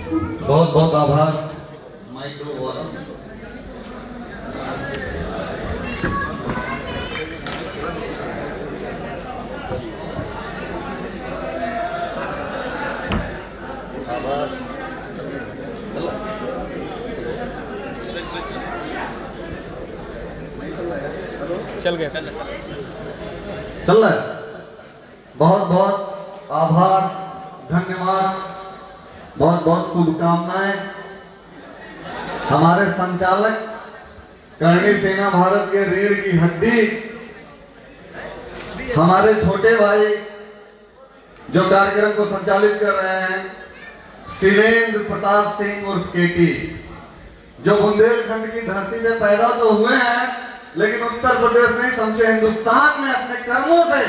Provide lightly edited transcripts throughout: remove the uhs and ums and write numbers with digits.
बहुत बहुत आभार। माइक्रो वाला आभार। चल गया चल रहा है। बहुत बहुत आभार, धन्यवाद, बहुत बहुत शुभकामनाएं। हमारे संचालक करणी सेना भारत के रीढ़ की हड्डी, हमारे छोटे भाई जो कार्यक्रम को संचालित कर रहे हैं, शिवेंद्र प्रताप सिंह उर्फ केटी, जो बुंदेलखंड की धरती पे पैदा तो हुए हैं लेकिन उत्तर प्रदेश नहीं समझे हिंदुस्तान में अपने कर्मों से,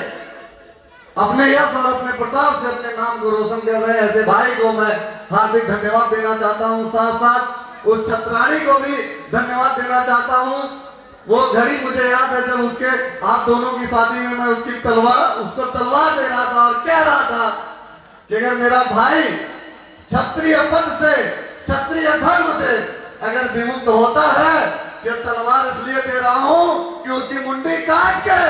अपने यश और अपने प्रताप से अपने नाम को रोशन कर रहे हैं। ऐसे भाई को मैं हार्दिक धन्यवाद देना चाहता हूं। साथ साथ उस छत्राणी को भी धन्यवाद देना चाहता हूं। वो घड़ी मुझे याद है जब उसके आप दोनों की शादी में मैं उसको तलवार दे रहा था और कह रहा था कि अगर मेरा भाई क्षत्रिय पद से, क्षत्रिय धर्म से अगर विमुक्त होता है कि तलवार इसलिए दे रहा हूं कि उसकी मुंडी काट के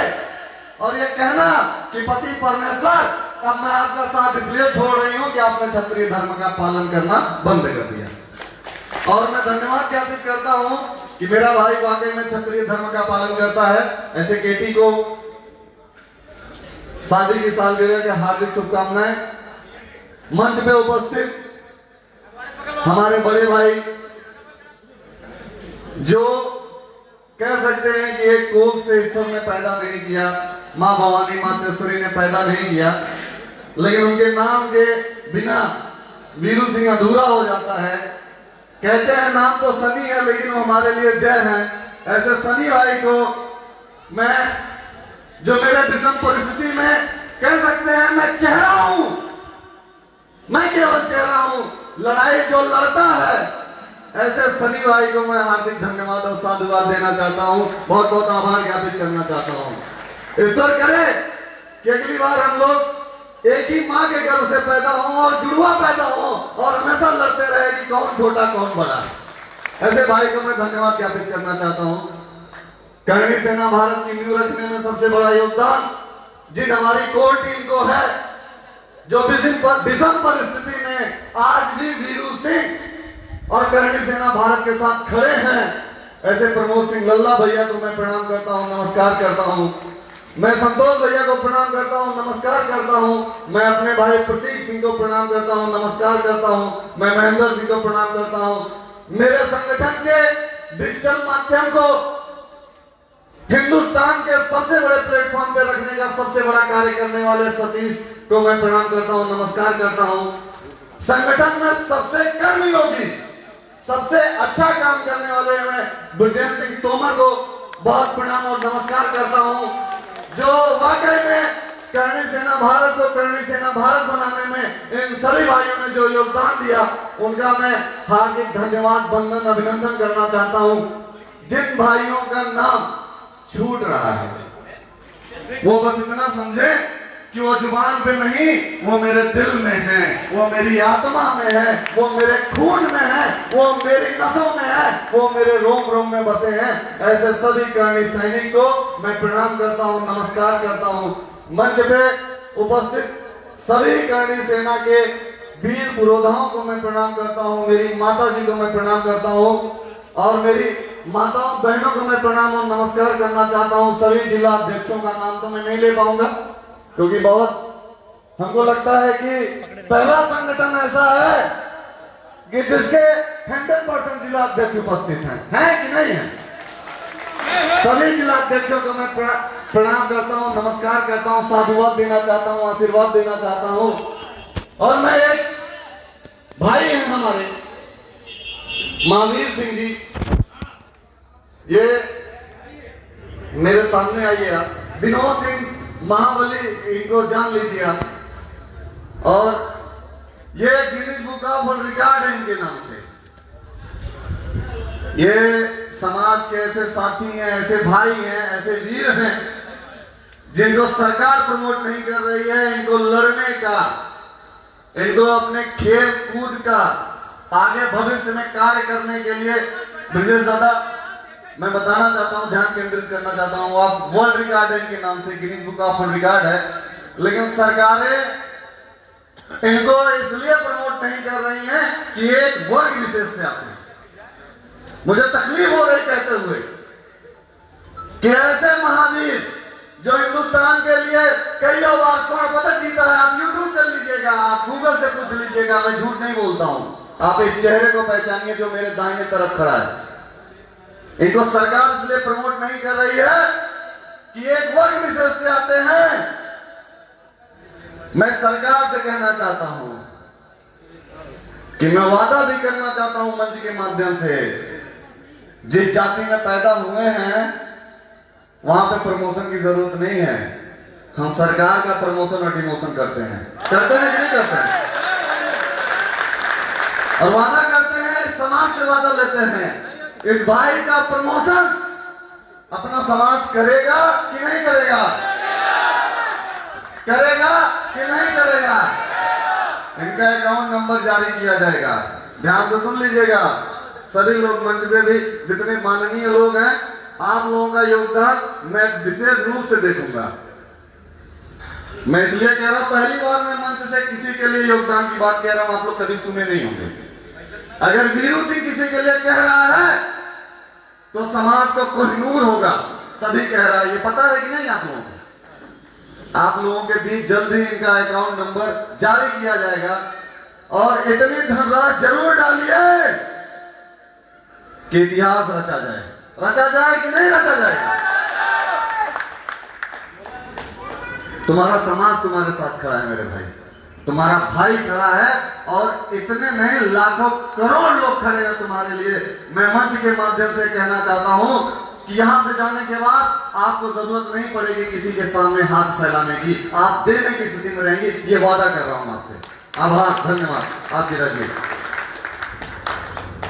और ये कहना कि पति परमेश्वर, अब मैं आपका साथ इसलिए छोड़ रही हूं कि आपने क्षत्रिय धर्म का पालन करना बंद कर दिया। और मैं धन्यवाद ज्ञापित करता हूं कि मेरा भाई वाकई में क्षत्रिय धर्म का पालन करता है। ऐसे केटी को शादी की सालगिरह के हार्दिक शुभकामनाएं। मंच पे उपस्थित हमारे बड़े भाई जो कह सकते हैं कि एक कोख से ईश्वर ने पैदा नहीं किया, मां भवानी मातेश्वरी ने पैदा नहीं किया, लेकिन उनके नाम के बिना वीरू सिंह अधूरा हो जाता है। कहते हैं नाम तो सनी है लेकिन वो हमारे लिए जय है। ऐसे सनी भाई को मैं, जो मेरे विषम परिस्थिति में कह सकते हैं मैं चेहरा हूं, मैं केवल चेहरा हूं, लड़ाई जो लड़ता है, ऐसे सनी भाई को मैं हार्दिक धन्यवाद और साधुवाद देना चाहता हूं। बहुत बहुत आभार ज्ञापित करना चाहता हूं। ईश्वर करे कि अगली बार हम लोग एक ही माँ के गर्भ से पैदा हो और जुड़वा पैदा हो और हमेशा लड़ते रहे कि कौन छोटा कौन बड़ा। ऐसे भाई को मैं धन्यवाद ज्ञापित करना चाहता हूं। करणी सेना भारत की नींव रखने में सबसे बड़ा योगदान जिन हमारी कोर टीम को है, जो विषम परिस्थिति में आज भी वीरू सिंह और करणी सेना भारत के साथ खड़े हैं, ऐसे प्रमोद सिंह लल्ला भैया को मैं प्रणाम करता हूं, नमस्कार करता हूं। मैं संतोष भैया को प्रणाम करता हूं, नमस्कार करता हूं। मैं अपने भाई प्रतीक सिंह को प्रणाम करता हूं, नमस्कार करता हूं। मैं महेंद्र सिंह को प्रणाम करता हूं। मेरे संगठन के डिजिटल माध्यम को हिंदुस्तान के सबसे बड़े प्लेटफॉर्म पे रखने का सबसे बड़ा कार्य करने वाले सतीश को मैं प्रणाम करता हूं, नमस्कार करता हूं। संगठन में सबसे कर्मयोगी, सबसे अच्छा काम करने वाले मैं ब्रजेंद्र सिंह तोमर को बहुत प्रणाम और नमस्कार करता हूं, जो वाकई में करणी सेना भारत को करणी सेना भारत बनाने में इन सभी भाइयों ने जो योगदान दिया, उनका मैं हार्दिक धन्यवाद, वंदन, अभिनंदन करना चाहता हूं। जिन भाइयों का नाम छूट रहा है वो बस इतना समझे कि वो जुबान पे नहीं, वो मेरे दिल में है, वो मेरी आत्मा में है, वो मेरे खून में है, वो मेरी नसों में है, वो मेरे रोम रोम में बसे हैं। ऐसे सभी करणी सैनिक को मैं प्रणाम करता हूं, नमस्कार करता हूं। मंच पे उपस्थित सभी करणी सेना के वीर पुरोधाओं को मैं प्रणाम करता हूं। मेरी माता जी को मैं प्रणाम करता हूं और मेरी माताओं बहनों को मैं प्रणाम और नमस्कार करना चाहता हूं। सभी जिला अध्यक्षों का नाम तो मैं नहीं ले पाऊंगा क्योंकि बहुत हमको लगता है कि पहला संगठन ऐसा है कि जिसके 100% जिला अध्यक्ष उपस्थित हैं कि नहीं है? सभी जिला अध्यक्षों को मैं प्रणाम करता हूं, नमस्कार करता हूं, साधुवाद देना चाहता हूं, आशीर्वाद देना चाहता हूं। और मैं एक भाई हैं हमारे महावीर सिंह जी, ये मेरे सामने आइए आप। विनोद सिंह महाबली, इनको जान लीजिए आप। और ये Guinness book of world record है इनके नाम से। ये समाज के ऐसे साथी हैं, ऐसे भाई हैं, ऐसे वीर हैं जिनको सरकार प्रमोट नहीं कर रही है। इनको लड़ने का, इनको अपने खेल कूद का आगे भविष्य में कार्य करने के लिए ब्रिजेश दादा, मैं बताना चाहता हूँ, ध्यान केंद्रित करना चाहता हूँ, आप वर्ल्ड रिकॉर्ड के नाम से Guinness book of world record है, लेकिन सरकारें इनको इसलिए प्रमोट नहीं कर रही हैं कि एक वर्ग विशेष से आते हैं। मुझे तकलीफ हो रही कहते हुए कि ऐसे महावीर जो हिंदुस्तान के लिए कई बार स्वर्ण पदक जीता है, आप यूट्यूब कर लीजिएगा, आप गूगल से पूछ लीजिएगा, मैं झूठ नहीं बोलता हूं, आप इस चेहरे को पहचानिए जो मेरे दाहिने तरफ खड़ा है। इनको सरकार इसलिए प्रमोट नहीं कर रही है कि एक वर्ग विशेष से आते हैं। मैं सरकार से कहना चाहता हूं कि मैं वादा भी करना चाहता हूं मंच के माध्यम से, जिस जाति में पैदा हुए हैं वहां पे प्रमोशन की जरूरत नहीं है, हम सरकार का प्रमोशन और डिमोशन करते हैं। करते हैं कि नहीं करते हैं? और वादा करते हैं, समाज से वादा लेते हैं, इस भाई का प्रमोशन अपना समाज करेगा कि नहीं करेगा? करेगा कि नहीं करेगा? इनका अकाउंट नंबर जारी किया जाएगा, ध्यान से सुन लीजिएगा सभी लोग, मंच पे भी जितने माननीय लोग हैं, आप लोगों का योगदान मैं विशेष रूप से देखूंगा। मैं इसलिए कह रहा हूं, पहली बार मैं मंच से किसी के लिए योगदान की बात कह रहा हूं, आप लोग कभी सुने नहीं होंगे। अगर वीरू सिंह किसी के लिए कह रहा है तो समाज को कोहिनूर होगा, तभी कह रहा है। ये पता है कि नहीं आप लोगों को? आप लोगों के बीच जल्द ही इनका अकाउंट नंबर जारी किया जाएगा, और इतनी धनराशि जरूर डालिए कि इतिहास रचा जाए। रचा जाए कि नहीं रचा जाएगा? तुम्हारा समाज तुम्हारे साथ खड़ा है मेरे भाई, तुम्हारा भाई खड़ा है, और इतने नहीं लाखों करोड़ लोग खड़े हैं तुम्हारे लिए। मैं मंच के माध्यम से कहना चाहता हूं कि यहां से जाने के बाद आपको जरूरत नहीं पड़ेगी किसी के सामने हाथ फैलाने की, आप देने की स्थिति में रहेंगे, ये वादा कर रहा हूं आपसे। आभार, धन्यवाद आपकी रजनी।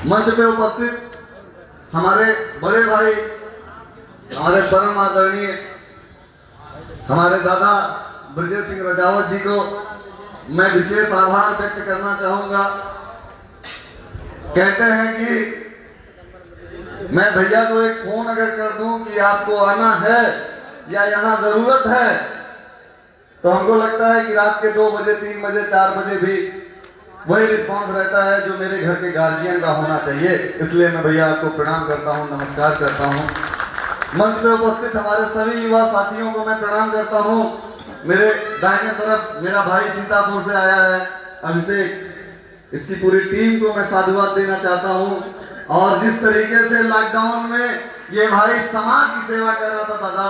मंच पे उपस्थित हमारे बड़े भाई, हमारे परम आदरणीय हमारे दादा ब्रजेश सिंह रजावत जी को मैं विशेष आभार व्यक्त करना चाहूंगा। कहते हैं कि मैं भैया को एक फोन अगर कर दूं कि आपको आना है या यहाँ जरूरत है, तो हमको लगता है कि रात के 2 बजे 3 बजे 4 बजे भी वही रिस्पांस रहता है जो मेरे घर के गार्जियन का होना चाहिए। इसलिए मैं भैया आपको प्रणाम करता हूँ, नमस्कार करता हूँ। मंच पे उपस्थित हमारे सभी युवा साथियों को मैं प्रणाम करता हूँ। मेरे दाहिने तरफ मेरा भाई सीतापुर से आया है अभिषेक, इसकी पूरी टीम को मैं साधुवाद देना चाहता हूँ। और जिस तरीके से लॉकडाउन में ये भाई समाज की सेवा कर रहा था दादा,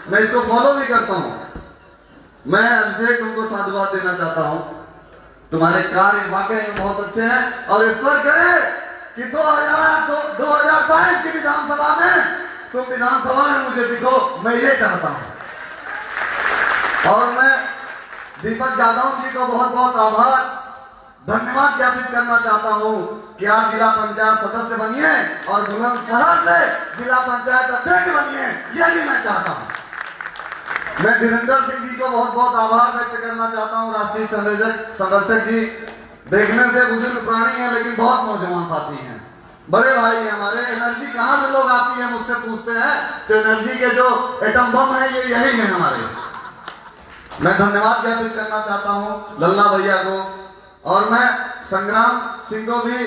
मैं इसको फॉलो भी करता हूँ। मैं अभिषेक तुमको साधुवाद देना चाहता हूँ, तुम्हारे कार्य वाकई में बहुत अच्छे हैं। और ईश्वर करे कि 2022 की विधानसभा में तुम विधानसभा में मुझे दिखो, मैं ये चाहता हूँ। और मैं दीपक यादव जी को बहुत बहुत आभार धन्यवाद ज्ञापित करना चाहता हूँ कि आप जिला पंचायत सदस्य बनिए और बुलंदशहर से जिला पंचायत अध्यक्ष बनिए, यह भी मैं चाहता हूँ। मैं धीरेन्द्र सिंह जी को बहुत बहुत आभार व्यक्त करना चाहता हूँ, राष्ट्रीय संरक्षक जी। देखने से बुजुर्ग प्राणी हैं लेकिन बहुत नौजवान साथी हैं, बड़े भाई हैं हमारे। एनर्जी कहाँ से लोग आती है मुझसे पूछते हैं, तो एनर्जी के जो एटम बम है ये यही है हमारे। मैं धन्यवाद ज्ञापित करना चाहता हूँ लल्ला भैया को, और मैं संग्राम सिंह को भी,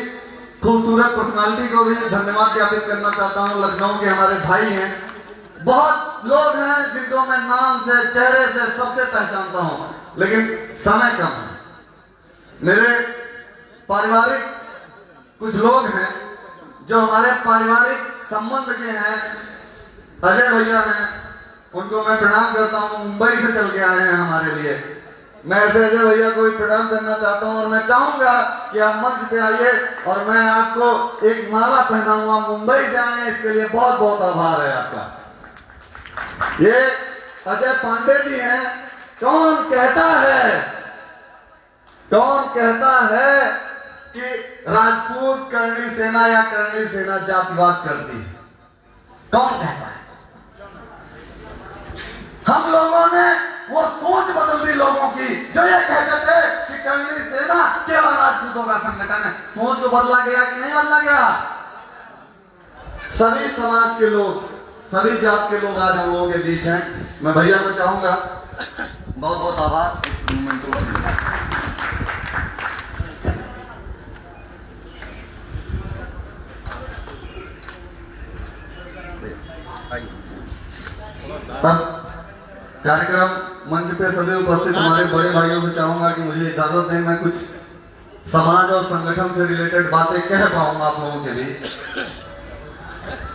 खूबसूरत पर्सनालिटी को भी धन्यवाद ज्ञापित करना चाहता हूँ। लखनऊ के हमारे भाई हैं, बहुत लोग हैं जिनको मैं नाम से, चेहरे से, सबसे पहचानता हूँ, लेकिन समय कम है। मेरे पारिवारिक कुछ लोग हैं जो हमारे पारिवारिक संबंध के हैं। अजय भैया हैं, उनको मैं प्रणाम करता हूँ, मुंबई से चल के आए हैं हमारे लिए। मैं ऐसे अजय भैया को भी प्रणाम करना चाहता हूँ, और मैं चाहूंगा कि आप मंच पे आइए और मैं आपको एक माला पहनाऊंगा। मुंबई से आए हैं, इसके लिए बहुत बहुत आभार है आपका। ये अजय पांडे जी हैं। कौन कहता है कि राजपूत करणी सेना या करणी सेना जातिवाद करती है? कौन कहता है? हम लोगों ने वो सोच बदल दी लोगों की, जो ये कहते थे कि कि करणी सेना केवल राजपूतों का संगठन है। सोच को बदला गया कि नहीं बदला गया? सभी समाज के लोग, सभी जात के लोग आज हम लोगों के बीच हैं। मैं भैया को चाहूंगा, बहुत बहुत आभार। अब कार्यक्रम मंच पे सभी उपस्थित हमारे बड़े भाइयों से चाहूंगा कि मुझे इजाजत दें, मैं कुछ समाज और संगठन से रिलेटेड बातें कह पाऊंगा आप लोगों के बीच।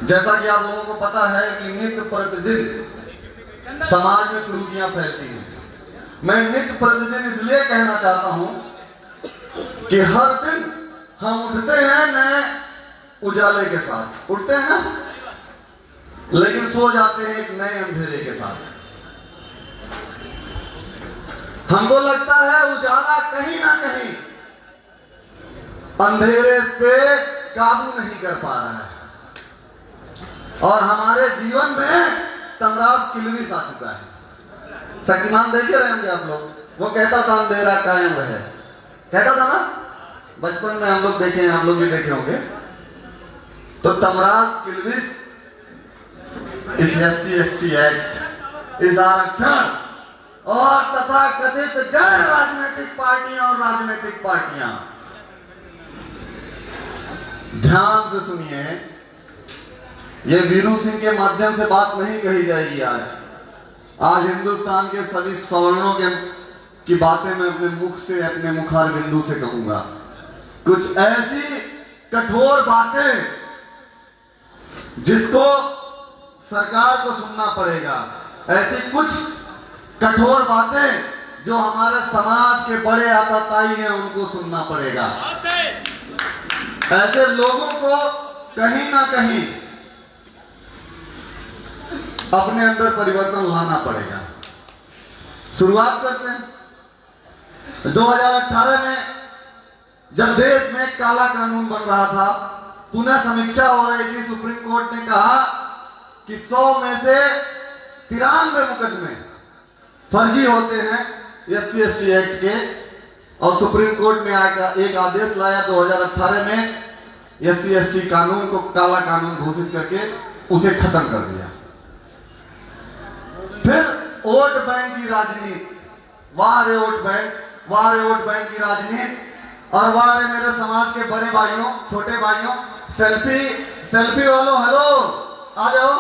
जैसा कि आप लोगों को पता है कि नित्य प्रतिदिन समाज में कुरीतियां फैलती हैं। मैं नित्य प्रतिदिन इसलिए कहना चाहता हूं कि हर दिन हम उठते हैं नए उजाले के साथ, उठते हैं ना, लेकिन सो जाते हैं एक नए अंधेरे के साथ। हमको लगता है उजाला कहीं ना कहीं अंधेरे पे काबू नहीं कर पा रहा है, और हमारे जीवन में तमराज किलविस आ चुका है। शक्तिमान देखे रहे होंगे आप लोग, वो कहता था अंधेरा कायम रहे, कहता था ना, बचपन में हम लोग देखे हैं, आप लोग भी देखे होंगे। तो तमराज किलविस, इस SC/ST एक्ट, इस आरक्षण और तथा कथित गैर राजनीतिक पार्टियां और राजनीतिक पार्टियां, ध्यान से सुनिए, ये वीरू सिंह के माध्यम से बात नहीं कही जाएगी। आज हिंदुस्तान के सभी सवर्णों की बातें मैं अपने मुख से, अपने मुखार बिंदु से कहूंगा। कुछ ऐसी कठोर बातें जिसको सरकार को सुनना पड़ेगा, ऐसी कुछ कठोर बातें जो हमारे समाज के बड़े आताताई हैं उनको सुनना पड़ेगा। ऐसे लोगों को कहीं ना कहीं अपने अंदर परिवर्तन लाना पड़ेगा। शुरुआत करते हैं 2018 में, जब देश में एक काला कानून बन रहा था, पुनः समीक्षा हो रही थी। सुप्रीम कोर्ट ने कहा कि 100 में से 93 मुकदमे फर्जी होते हैं SC/ST एक्ट के, और सुप्रीम कोर्ट ने एक आदेश लाया 2018 में, SC/ST कानून को काला कानून घोषित करके उसे खत्म कर दिया। फिर वोट बैंक की राजनीति, वाह रे वोट बैंक, वाह रे वोट बैंक की राजनीति, और वाह रे मेरे समाज के बड़े भाइयों, छोटे भाइयों, सेल्फी वालों, हेलो आ जाओ,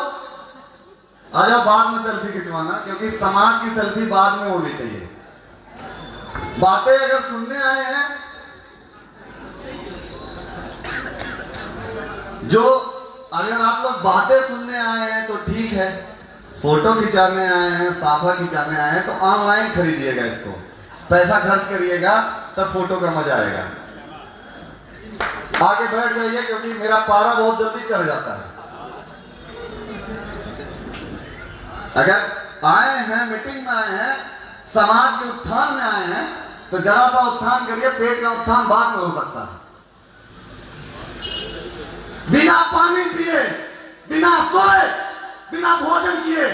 आ जाओ, बाद में सेल्फी खिंचवाना, क्योंकि समाज की सेल्फी बाद में होनी चाहिए। बातें अगर सुनने आए हैं, जो अगर आप लोग बातें सुनने आए हैं तो ठीक है, फोटो खिंचाने आए हैं, साफा खिंचाने आए हैं तो ऑनलाइन खरीदिएगा, इसको पैसा खर्च करिएगा, तब फोटो का मजा आएगा। आगे बैठ जाइए, क्योंकि मेरा पारा बहुत जल्दी चढ़ जाता है। अगर आए हैं, मीटिंग में आए हैं, समाज के उत्थान में आए हैं, तो जरा सा उत्थान करिए, पेट का उत्थान बाद में हो सकता है। बिना पानी पिए, बिना सोए, बिना भोजन किए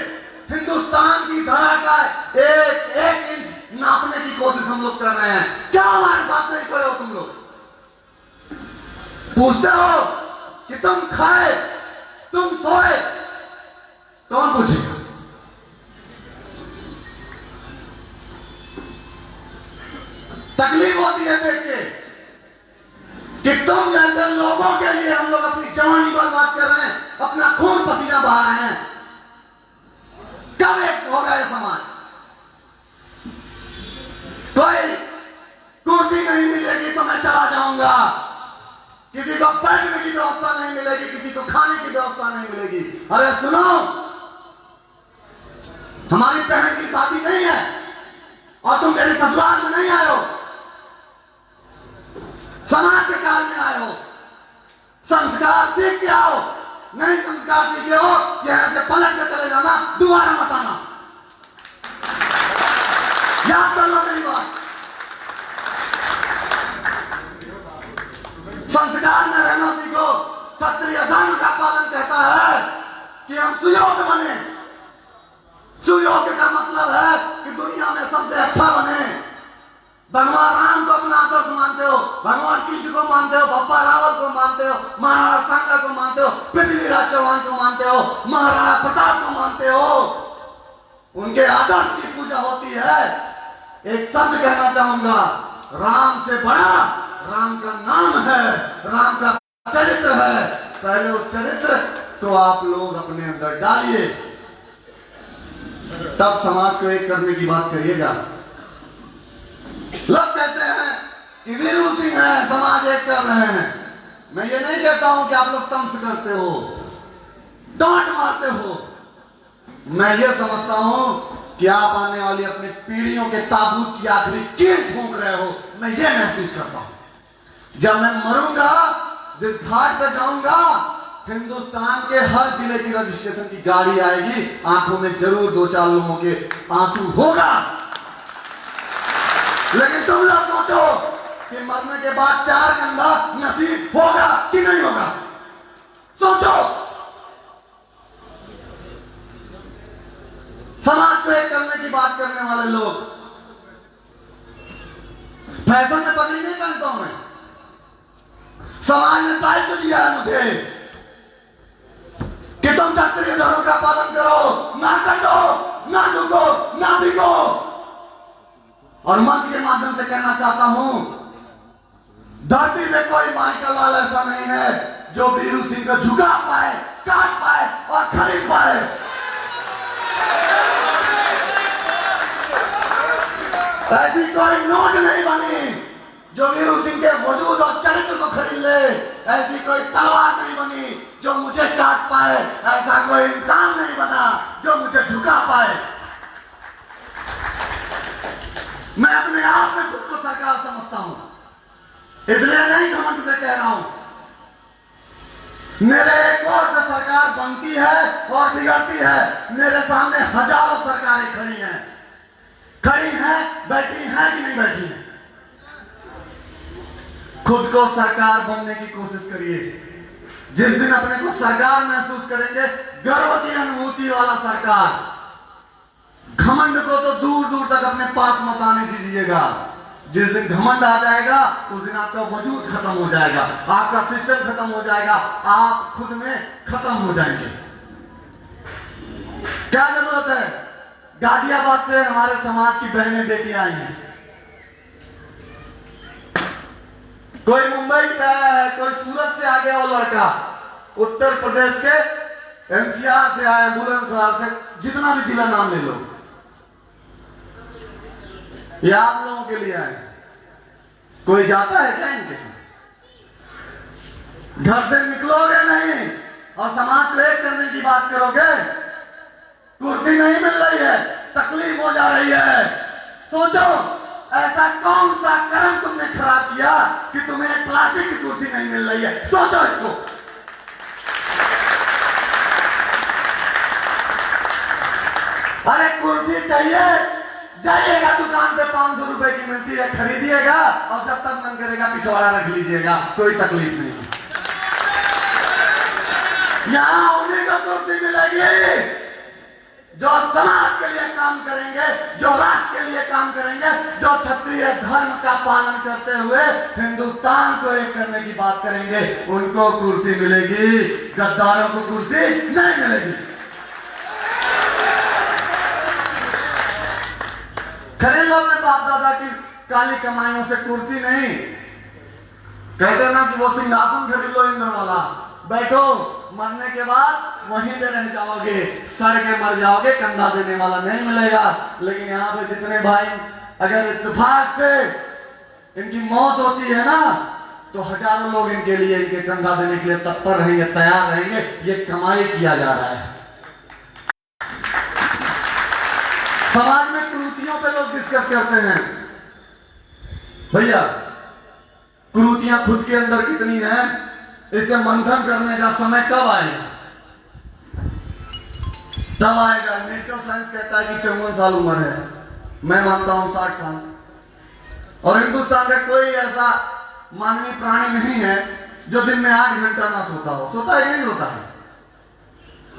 हिंदुस्तान की धरा का एक एक इंच नापने की कोशिश हम लोग कर रहे हैं। क्या हमारे साथ नहीं खड़े हो तुम लोग? पूछते हो कि तुम खाए, तुम सोए, कौन पूछेगा? तकलीफ होती है देख के कि तुम जैसे लोगों के लिए हम लोग अपनी जवानी बर्बाद कर रहे हैं, अपना खून पसीना बहा रहे हैं। कब एक होगा ये समाज? कोई कुर्सी नहीं मिलेगी तो मैं चला जाऊंगा, किसी को बैठने की व्यवस्था नहीं मिलेगी, किसी को खाने की व्यवस्था नहीं मिलेगी। अरे सुनो, हमारी बहन की शादी नहीं है और तुम मेरे ससुराल में नहीं आए हो, समाज के कार्य में आए हो, संस्कार सीख के आओ। नहीं संस्कार सीखे हो, यहां से पलट के चले जाना, दोबारा मत आना। याद कर लो मेरी बात। संस्कार में रहना सीखो। क्षत्रिय धर्म का पालन कहता है कि हम सुयोग्य बने। सुयोग्य का मतलब है कि दुनिया में सबसे अच्छा बने। भगवान राम मानते हो, भगवान कृष्ण को मानते हो, बप्पा रावल को मानते हो, महाराणा सांगा को मानते हो, पृथ्वीराज चौहान को मानते हो, महाराणा प्रताप को मानते हो, उनके आदर्श की पूजा होती है। एक शब्द कहना चाहूंगा, राम से बड़ा राम का नाम है, राम का चरित्र है। पहले उस चरित्र को आप लोग अपने अंदर डालिए, तब समाज को एक करने की बात करिएगा। लोग कहते हैं कि वीरू सिंह है, समाज एक कर रहे हैं। मैं ये नहीं कहता हूं कि आप लोग तंज करते हो, डांट मारते हो। मैं ये समझता हूं कि आप आने वाली अपनी पीढ़ियों के ताबूत की आखिरी कील ठोक रहे हो। मैं ये महसूस करता हूं। जब मैं मरूंगा, जिस घाट पे जाऊंगा, हिंदुस्तान के हर जिले की रजिस्ट्रेशन की गाड़ी आएगी, आंखों में जरूर 2-4 लोगों के आंसू होगा। लेकिन तुम लोग सोचो कि मरने के बाद 4 कंधा नसीब होगा कि नहीं होगा? सोचो। समाज को एक करने की बात करने वाले लोग, फैशन में पगड़ी नहीं पहनता हूं मैं, समाज ने दायित्व दिया है मुझे कि तुम क्षत्रिय धर्म का पालन करो, ना कटो, ना झुको, ना बिको। और मंच के माध्यम से कहना चाहता हूं, धरती में कोई माई का लाल ऐसा नहीं है जो वीरू सिंह को झुका पाए, काट पाए और खरीद पाए। ऐसी कोई नोट नहीं बनी जो वीरू सिंह के वजूद और चरित्र को खरीद ले। ऐसी कोई तलवार नहीं बनी जो मुझे काट पाए। ऐसा कोई इंसान नहीं बना जो मुझे झुका पाए। मैं अपने आप में खुद को सरकार समझता हूं, इसलिए नहीं घमंड से कह रहा हूं। मेरे एक और से सरकार बनती है और बिगड़ती है। मेरे सामने हजारों सरकारें खड़ी हैं, बैठी हैं कि नहीं बैठी हैं? खुद को सरकार बनने की कोशिश करिए। जिस दिन अपने को सरकार महसूस करेंगे, गर्व की अनुभूति वाला सरकार, घमंड को तो दूर दूर तक अपने पास मत आने दीजिएगा। जिस दिन घमंड आ जाएगा, उस दिन आपका वजूद खत्म हो जाएगा, आपका सिस्टम खत्म हो जाएगा, आप खुद में खत्म हो जाएंगे। क्या जरूरत है? गाजियाबाद से हमारे समाज की बहनें बेटियां आई हैं, कोई मुंबई से आया है, कोई सूरत से आ गया वो लड़का, उत्तर प्रदेश के एनसीआर से आया, बुलंदशहर से, जितना भी जिला नाम ले लो, ये आप लोगों के लिए आए। कोई जाता है क्या इनके? घर से निकलोगे नहीं और समाज को एक करने की बात करोगे। कुर्सी नहीं मिल रही है, तकलीफ हो जा रही है। सोचो, ऐसा कौन सा कर्म तुमने खराब किया कि तुम्हें एक प्लास्टिक की कुर्सी नहीं मिल रही है? सोचो इसको। अरे कुर्सी चाहिए, जाइएगा दुकान पे 500 रुपए की मिलती है, खरीदिएगा और जब तक मन करेगा पिछवाड़ा रख लीजिएगा, कोई तकलीफ नहीं। यहां उन्हीं को कुर्सी मिलेगी जो समाज के लिए काम करेंगे, जो राष्ट्र के लिए काम करेंगे, जो क्षत्रिय धर्म का पालन करते हुए हिंदुस्तान को एक करने की बात करेंगे। उनको कुर्सी मिलेगी, गद्दारों को कुर्सी नहीं मिलेगी। खरीद लो अपने बाप दादा की काली कमाइयों से कुर्सी नहीं। कहते ना कि वो सिंहासन खरीद लो इंद्र वाला, बैठो, मरने के बाद वहीं पे रह जाओगे, सड़ के मर जाओगे, कंधा देने वाला नहीं मिलेगा। लेकिन यहाँ पे जितने भाई अगर इत्तेफाक से इनकी मौत होती है ना, तो हजारों लोग इनके लिए, इनके कंधा देने के लिए तत्पर रहेंगे, तैयार रहेंगे। ये कमाई किया जा रहा है। समाज में कुरीतियों पे लोग डिस्कस करते हैं। भैया, कुरीतियां खुद के अंदर कितनी हैं, इसे मंथन करने का समय कब आएगा? तब आएगा। मेडिकल साइंस कहता है कि 54 साल उम्र है, मैं मानता हूं 60 साल। और हिंदुस्तान का कोई ऐसा मानवीय प्राणी नहीं है जो दिन में 8 घंटा ना सोता हो। सोता है कि नहीं सोता है?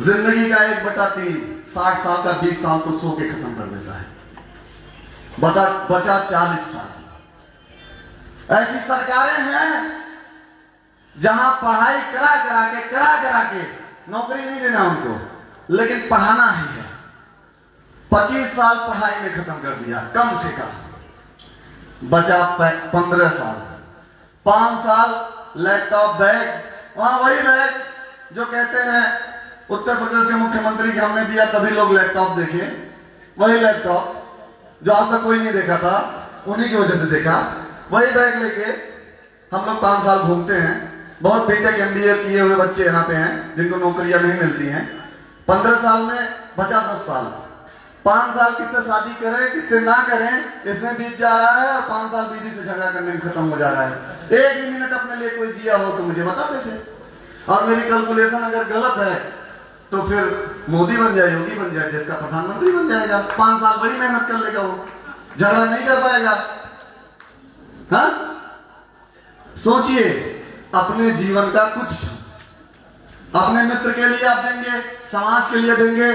जिंदगी का 1/3, 60 साल का 20 साल तो सो के खत्म कर देता है, बचा 40 साल। ऐसी सरकारें हैं जहां पढ़ाई करा करा के नौकरी नहीं देना उनको, लेकिन पढ़ाना ही है। 25 साल पढ़ाई में खत्म कर दिया कम से कम, बचा 15 साल, 5 साल लैपटॉप बैग, वहां वही बैग जो कहते हैं उत्तर प्रदेश के मुख्यमंत्री के हमने दिया तभी लोग लैपटॉप देखे, वही लैपटॉप जो आज तक कोई नहीं देखा था, उन्हीं की वजह से देखा। वही बैग लेके हम लोग 5 साल घूमते हैं। बहुत बीटेक एमबीए किए हुए बच्चे यहाँ पे हैं जिनको नौकरियां नहीं मिलती हैं। 15 साल में बचा 10 साल। 5 साल किससे शादी करें किससे ना करें इसमें बीत जा रहा है, और 5 साल बीवी से झगड़ा करने में खत्म हो जा रहा है। एक भी मिनट अपने लिए कोई जिया हो तो मुझे बता कैसे, और मेरी कैलकुलेशन अगर गलत है तो फिर मोदी बन जाए, योगी बन जाए, देश का प्रधानमंत्री बन जाएगा। 5 साल बड़ी मेहनत कर लेगा, वो झगड़ा नहीं कर पाएगा। हाँ, सोचिए अपने जीवन का कुछ अपने मित्र के लिए आप देंगे, समाज के लिए देंगे,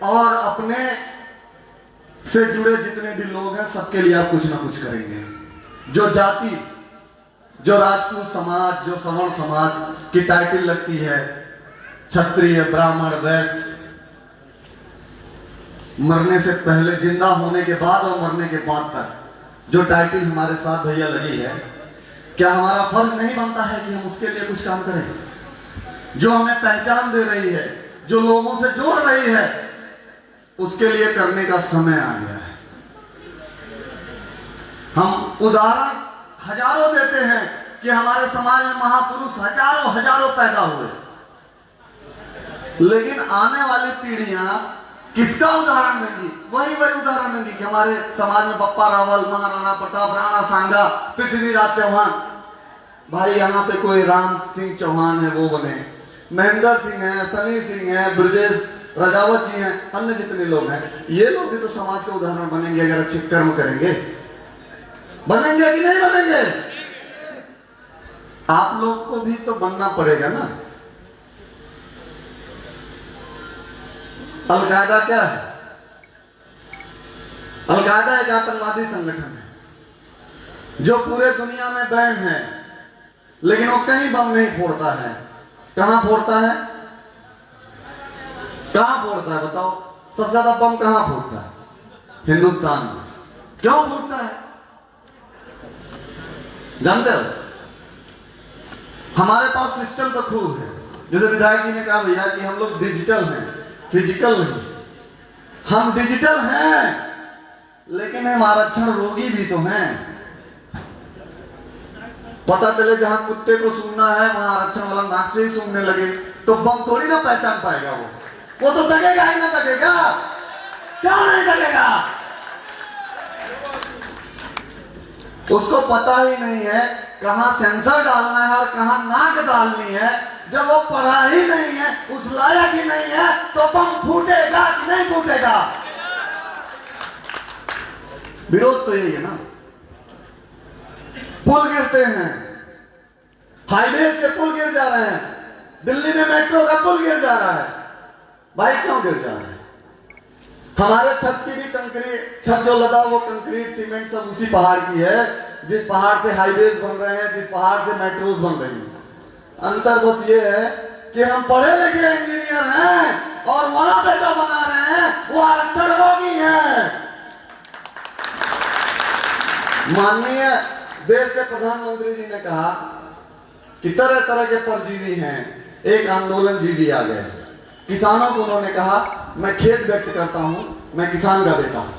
और अपने से जुड़े जितने भी लोग हैं सबके लिए आप कुछ ना कुछ करेंगे। जो जाति, जो राजपूत समाज, जो सवर्ण समाज की टाइटल लगती है क्षत्रिय, ब्राह्मण, वैश्य, मरने से पहले, जिंदा होने के बाद और मरने के बाद तक जो टाइटल हमारे साथ भैया लगी है, क्या हमारा फर्ज नहीं बनता है कि हम उसके लिए कुछ काम करें? जो हमें पहचान दे रही है, जो लोगों से जोड़ रही है, उसके लिए करने का समय आ गया है। हम उदाहरण हजारों देते हैं कि हमारे समाज में महापुरुष हजारों पैदा हुए, लेकिन आने वाली पीढ़ियां किसका उदाहरण देंगी? वही उदाहरण देंगी कि हमारे समाज में बप्पा रावल, महाराणा प्रताप, राणा सांगा, पृथ्वीराज चौहान। भाई यहाँ पे कोई राम सिंह चौहान है वो बने, महेंद्र सिंह है, सनी सिंह है, ब्रजेश राजावत जी हैं, अन्य जितने लोग हैं, ये लोग भी तो समाज का उदाहरण बनेंगे अगर अच्छे कर्म करेंगे। बनेंगे कि नहीं बनेंगे? आप लोग को भी तो बनना पड़ेगा ना। अलकायदा क्या है? अलकायदा एक आतंकवादी संगठन है जो पूरे दुनिया में बैन है, लेकिन वो कहीं बम नहीं फोड़ता है। कहां फोड़ता है? कहां फोड़ता है बताओ? सबसे ज्यादा बम कहां फोड़ता है? हिंदुस्तान में। क्यों फोड़ता है जानते हो? हमारे पास सिस्टम तो खूब है। जैसे विधायक जी ने कहा भैया कि हम लोग डिजिटल हैं, फिजिकल नहीं। हम डिजिटल हैं, लेकिन हम आरक्षण रोगी भी तो हैं। पता चले जहां कुत्ते को सूंघना है वहां आरक्षण वाला नाक से ही सूंघने लगे तो बम थोड़ी ना पहचान पाएगा। वो तो दगेगा ही ना, दगेगा क्यों नहीं दगेगा? उसको पता ही नहीं है कहां सेंसर डालना है और कहां नाक डालनी है। जब वो पढ़ा ही नहीं है, उस लायक ही नहीं है, तो बम फूटेगा कि नहीं फूटेगा? विरोध तो यही है ना। पुल गिरते हैं, हाईवेज के पुल गिर जा रहे हैं, दिल्ली में मेट्रो का पुल गिर जा रहा है। भाई क्यों गिर जा रहा है? हमारे छत की भी कंक्रीट, छत जो लदा वो कंक्रीट सीमेंट सब उसी पहाड़ की है जिस पहाड़ से हाईवेज बन रहे हैं, जिस पहाड़ से मेट्रोज बन रही हैं। अंतर बस ये है कि हम पढ़े लिखे इंजीनियर हैं और वहां पे जो बना रहे हैं वो आरक्षण रोगी हैं। माननीय देश के प्रधानमंत्री जी ने कहा कि तरह तरह के परजीवी हैं, एक आंदोलन जीवी आ गए। किसानों को उन्होंने कहा मैं खेद व्यक्त करता हूं, मैं किसान का बेटा हूं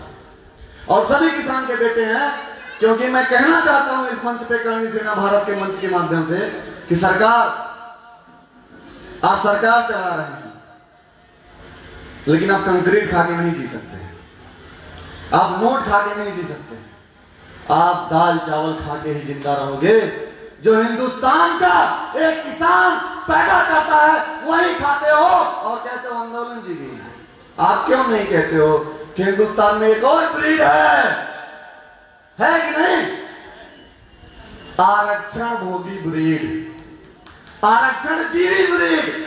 और सभी किसान के बेटे हैं, क्योंकि मैं कहना चाहता हूं इस मंच पे, करणी सेना भारत के मंच के माध्यम से, कि सरकार, आप सरकार चला रहे हैं, लेकिन आप कंक्रीट खा के नहीं जी सकते, आप नोट खा के नहीं जी सकते, आप दाल चावल खा के ही जिंदा रहोगे। जो हिंदुस्तान का एक किसान पैदा करता है वही खाते हो और कहते हो आंदोलन जीवी। आप क्यों नहीं कहते हो कि हिंदुस्तान में एक और ब्रीड है कि नहीं? आरक्षण भोगी ब्रीड, आरक्षण जीवी ब्रीड,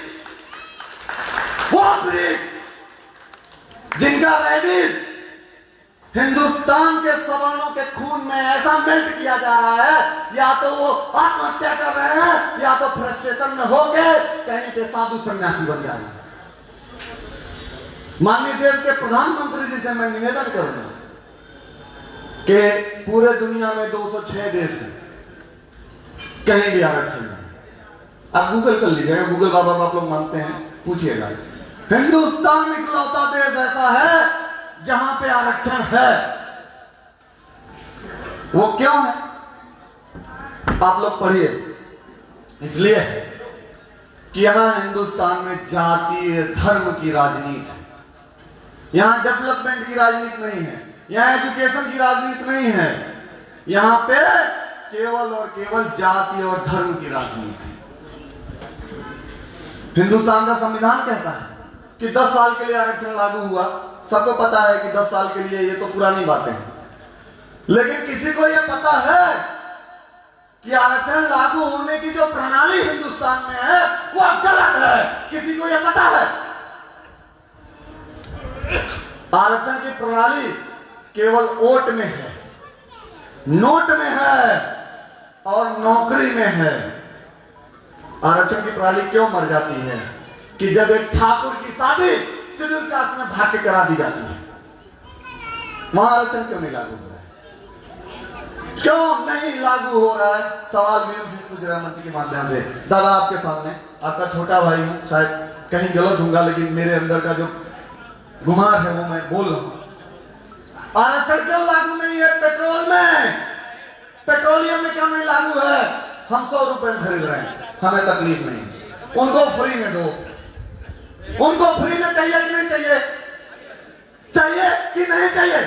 वो ब्रीड जिनका रेबीज हिंदुस्तान के सवर्णों के खून में ऐसा मेल्ट किया जा रहा है, या तो वो आत्महत्या कर रहे हैं या तो फ्रस्ट्रेशन में होके कहीं पे साधु सन्यासी बन जाए। माननीय देश के प्रधानमंत्री जी से मैं निवेदन करूंगा कि पूरे दुनिया में 206 देश हैं, कहीं भी आरक्षण नहीं। आप गूगल कर लीजिएगा, गूगल बाबा को आप लोग मानते हैं, पूछिएगा। हिंदुस्तान इकलौता देश ऐसा है जहां पे आरक्षण है। वो क्यों है? आप लोग पढ़िए। इसलिए कि यहां हिंदुस्तान में जातीय धर्म की राजनीति है, यहां डेवलपमेंट की राजनीति नहीं है, यहां एजुकेशन की राजनीति नहीं है, यहां पे केवल और केवल जाति और धर्म की राजनीति है। हिंदुस्तान का संविधान कहता है कि 10 साल के लिए आरक्षण लागू हुआ। सबको पता है कि 10 साल के लिए ये तो पुरानी बातें हैं, लेकिन किसी को ये पता है कि आरक्षण लागू होने की जो प्रणाली हिंदुस्तान में है वो गलत है? किसी को ये पता है? आरक्षण की प्रणाली केवल वोट में है, नोट में है और नौकरी में है। आरक्षण की प्रणाली क्यों मर जाती है कि जब एक ठाकुर की शादी शेड्यूल कास्ट में भाग के करा दी जाती है, वहां आरक्षण क्यों नहीं लागू हो रहा है? क्यों नहीं लागू हो रहा है? सवाल वीरू से पूछ रहा है मंच के माध्यम से। दादा आपके सामने, आपका छोटा भाई हूं, शायद कहीं गलत होगा, लेकिन मेरे अंदर का जो गुमार है वो मैं बोल रहा हूं। आरक्षण क्यों लागू नहीं है? पेट्रोल में, पेट्रोलियम में क्यों नहीं लागू है? हम 100 रुपए में खरीद रहे हैं, हमें तकलीफ नहीं, उनको फ्री में दो। उनको फ्री में चाहिए कि नहीं चाहिए? चाहिए कि नहीं चाहिए?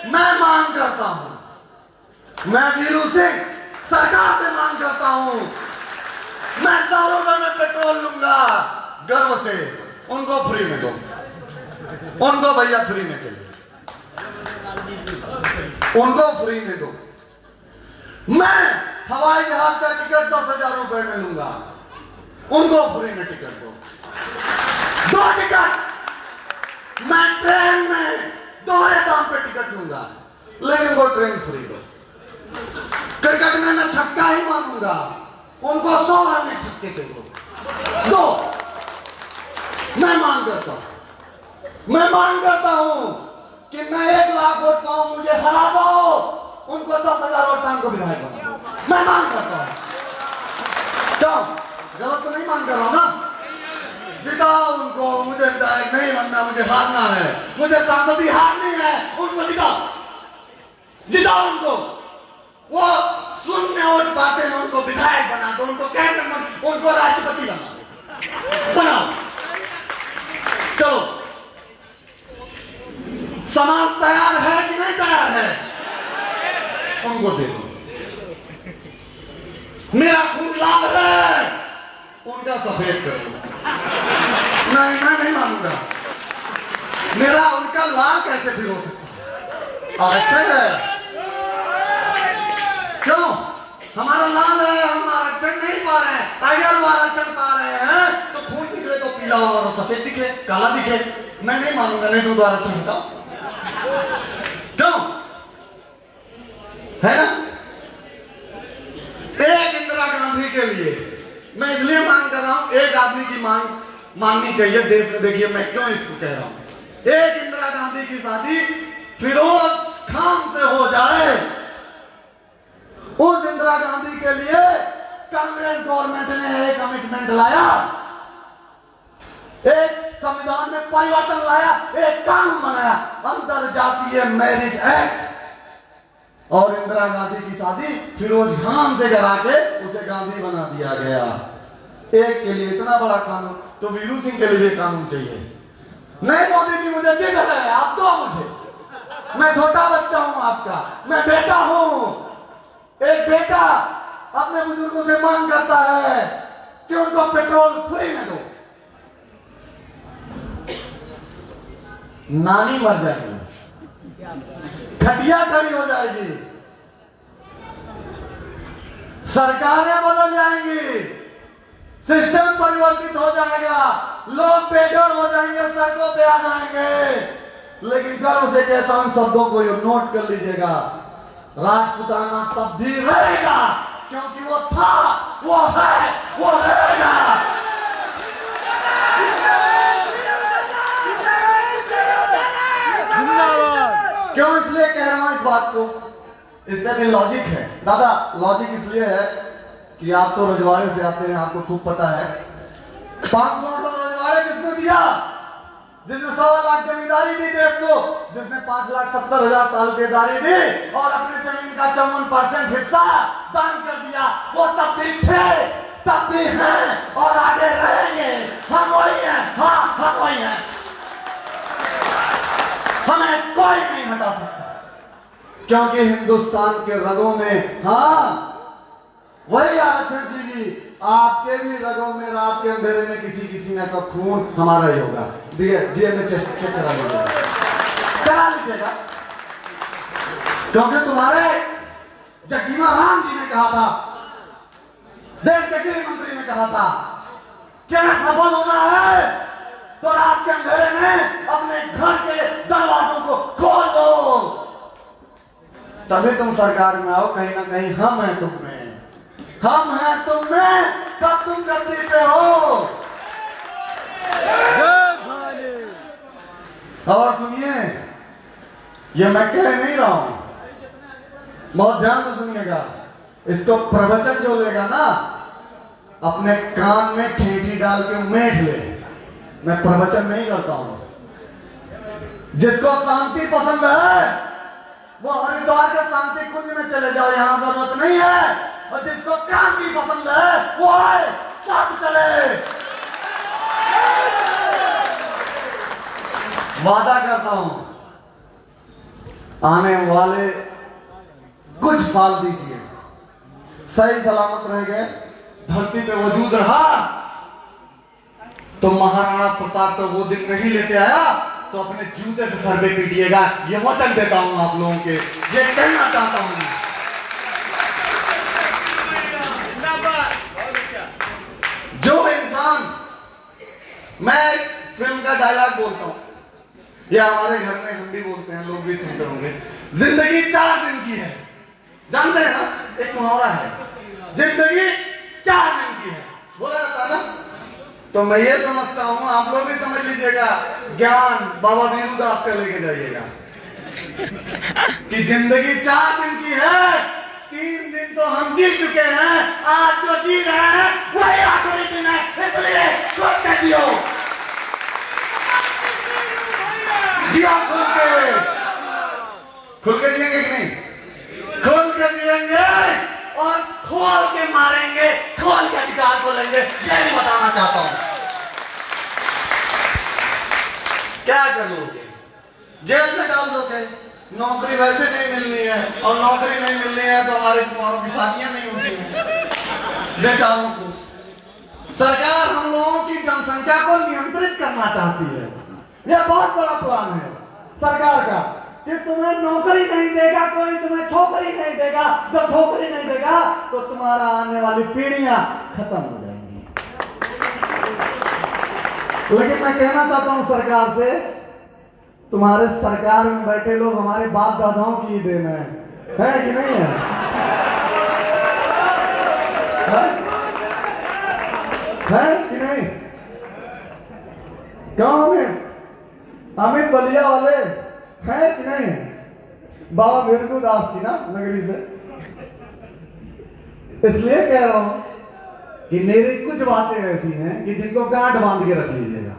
मैं मांग करता हूं, मैं वीरू सिंह सरकार से मांग करता हूं, मैं 100 रुपए में पेट्रोल लूंगा गर्व से, उनको फ्री में दो, उनको भैया फ्री में चाहिए, उनको फ्री में दो। मैं हवाई जहाज का टिकट 10,000 रुपए में लूंगा, उनको फ्री में टिकट दो। 2 टिकट मैं ट्रेन में दोहरे दाम पे टिकट लूंगा, लेकिन वो ट्रेन फ्री दो। क्रिकेट में मैं छक्का ही मारूंगा, उनको 100 रन छक्के के दो। मैं मांग करता हूं, मैं मांग करता हूं कि मैं 1 लाख वोट पाऊं, मुझे हरा पाओ, उनको 10,000 वोट पाऊं को विधायक बनाओ। मैं मांग करता हूं। क्यों? गलत तो नहीं मांग कर रहा ना? जिताओ उनको, मुझे विधायक नहीं बनना, मुझे हारना है, मुझे सांसदी हारनी है, उनको जिताओ, जिताओ उनको। वो शून्य वोट पाते हैं, उनको विधायक बना दो, उनको कैबिनेट मंत्री, उनको राष्ट्रपति बना दो, बनाओ। चलो, समाज तैयार है कि नहीं तैयार है? उनको दे दो। मेरा खून लाल है, उनका सफेद कर दो। नहीं, मैं नहीं मानूंगा। मेरा उनका लाल कैसे फिर हो सकता है? आरक्षण है, क्यों? हमारा लाल है, हम आरक्षण नहीं पा रहे हैं। अगर वो आरक्षण पा रहे हैं तो खून निकले तो पीला और सफेद दिखे, काला दिखे। मैं नहीं मानूंगा, नहीं दूंगा आरक्षण का। क्यों? है ना? एक इंदिरा गांधी के लिए मैं इसलिए मांग कर रहा हूं, एक आदमी की मांग माननी चाहिए देश में। देखिए मैं क्यों इसको कह रहा हूं। एक इंदिरा गांधी की शादी फिरोज खान से हो जाए, उस इंदिरा गांधी के लिए कांग्रेस गवर्नमेंट ने एक कमिटमेंट लाया, एक संविधान में परिवर्तन लाया, एक कानून बनाया, अंतरजातीय मैरिज एक्ट, और इंदिरा गांधी की शादी फिरोज खान से करा के उसे गांधी बना दिया गया। एक के लिए इतना बड़ा कानून, तो वीरू सिंह के लिए कानून चाहिए। नहीं मोदी जी, मुझे जिद है, आप दो मुझे, मैं छोटा बच्चा हूं आपका, मैं बेटा हूं। एक बेटा अपने बुजुर्गों से मांग करता है कि उनको पेट्रोल फ्री में दो। नानी मर जाएगी, खटिया खड़ी हो जाएगी, सरकारें बदल जाएंगी, सिस्टम परिवर्तित हो जाएगा, लोग बेघर हो जाएंगे, सड़कों पे आ जाएंगे। लेकिन गर्व से कहता हूं, शब्दों को ये नोट कर लीजिएगा, राजपूताना तब भी रहेगा, क्योंकि वो था, वो है, वो रहेगा। क्यों इसलिए कह रहा हूं इस बात को, इसका भी लॉजिक है दादा। लॉजिक इसलिए है कि आप तो रजवाड़े से आते हैं, आपको खूब पता है 500 रजवाड़े किसने दिया? जिसने 1.25 लाख जमींदारी दी देश को, जिसने 5,70,000 तालुकेदारी दी और अपने जमीन का 54% हिस्सा दान कर दिया, वो तब भी थे, तब भी हैं और आगे रहेंगे। हम वही हैं, हाँ हम वही हैं, हमें कोई नहीं हटा सकता, क्योंकि हिंदुस्तान के रगों में, हाँ वही आरक्षण जीवी, आपके भी रगों में रात के अंधेरे में किसी ने का खून हमारा ही होगा। डीएनए चेक करा लीजिएगा, क्योंकि तुम्हारे जगजीवन राम जी ने कहा था, देश के गृह मंत्री ने कहा था कि सफल होना है तो रात के अंधेरे में अपने घर के दरवाजों को खोल दो, तभी तुम सरकार में आओ। कहीं ना कहीं हम हैं तुम में, हम हैं तुम में, कब तुम गद्दी पे हो। और सुनिए, ये मैं कह नहीं रहा हूं, बहुत ध्यान से सुनिएगा, इसको प्रवचन जो लेगा ना, अपने कान में ठेठी डाल के मेठ ले। मैं प्रवचन नहीं करता हूं। जिसको शांति पसंद है वो हरिद्वार के शांति कुंज में चले जाओ, यहां जरूरत नहीं है। और जिसको क्रांति पसंद है वो आए, साथ चले। वादा करता हूं, आने वाले कुछ साल दीजिए, सही सलामत रह गए, धरती पे वजूद रहा, तो महाराणा प्रताप को वो दिन नहीं लेते आया तो अपने जूते से सर पे पीटिएगा। ये वचन देता हूं आप लोगों के, ये कहना चाहता हूं। जो इंसान, मैं फिल्म का डायलॉग बोलता हूं, ये हमारे घर में हम भी बोलते हैं, लोग भी सुनते होंगे, जिंदगी 4 दिन की है। जानते हैं ना, एक मुहावरा है, जिंदगी 4 दिन की है, बोला जाता है ना। तो मैं ये समझता हूं, आप लोग भी समझ लीजिएगा, ज्ञान बाबा वीरूदास का लेके जाइएगा कि जिंदगी 4 दिन की है, 3 दिन तो हम जी चुके हैं, आज जो जी रहे हैं वही आखिरी दिन है, इसलिए खुल के जियो, जियो खुल के जिएंगे कि नहीं? खुल के जिएंगे और खोल के मारेंगे, खोल के अधिकार को लेंगे, ये भी बताना चाहता हूं। क्या करोगे? जेल में डाल दोगे, नौकरी वैसे नहीं मिलनी है, और नौकरी नहीं मिलनी है तो हमारे कुमारों की शादियां नहीं होती हैं बेचारों को। सरकार हम लोगों की जनसंख्या को नियंत्रित करना चाहती है। यह बहुत बड़ा प्लान है सरकार का कि तुम्हें नौकरी नहीं देगा कोई, तुम्हें छोकरी नहीं देगा। जब छोकरी नहीं देगा तो तुम्हारा आने वाली पीढ़ियां खत्म हो जाएंगी। लेकिन मैं कहना चाहता हूं सरकार से, तुम्हारे सरकार में बैठे लोग हमारे बाप दादाओं की ही देन है कि नहीं है? है कि नहीं? क्यों अमित बलिया वाले है कि नहीं? बाबा वीरूदास की ना नगरी से। इसलिए कह रहा हूं कि मेरी कुछ बातें ऐसी हैं कि जिनको गांठ बांध के रख लीजिएगा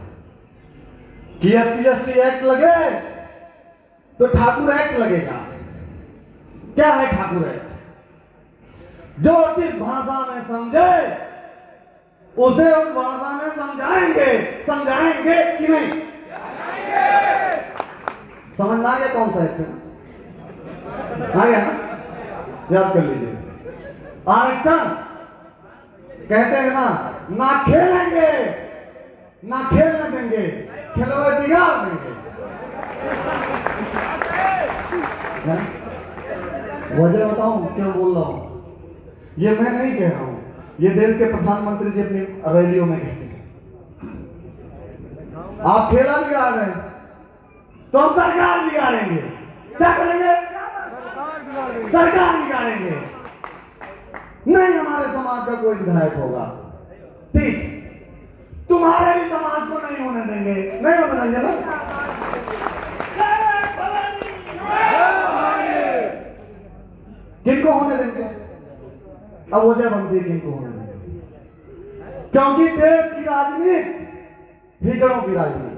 कि SC/ST एक्ट लगे तो ठाकुर एक्ट लगेगा। क्या है ठाकुर एक्ट? जो जिस भाषा में समझे उसे उस भाषा में समझाएंगे कि नहीं? समझ आ गया कौन सा एक्ट है? आ गया ना? याद कर लीजिए। आरक्षण कहते हैं ना खेलेंगे, ना खेलने देंगे, खिलौने बिगाड़ देंगे। वजह बताऊं क्यों बोल रहा हूं? ये मैं नहीं कह रहा हूं, ये देश के प्रधानमंत्री जी अपनी रैलियों में कहते हैं। आप खेला बिगाड़ रहे हैं, तो हम सरकार बिगाड़ेंगे। क्या करेंगे? सरकार बिगाड़ेंगे। नहीं, हमारे समाज का कोई विधायक होगा, ठीक, तुम्हारे भी समाज को नहीं होने देंगे, नहीं होने देंगे ना। किनको होने देंगे? अब वजह बनती है किनको होने देंगे, क्योंकि देश की राजनीति हिजड़ों की राजनीति।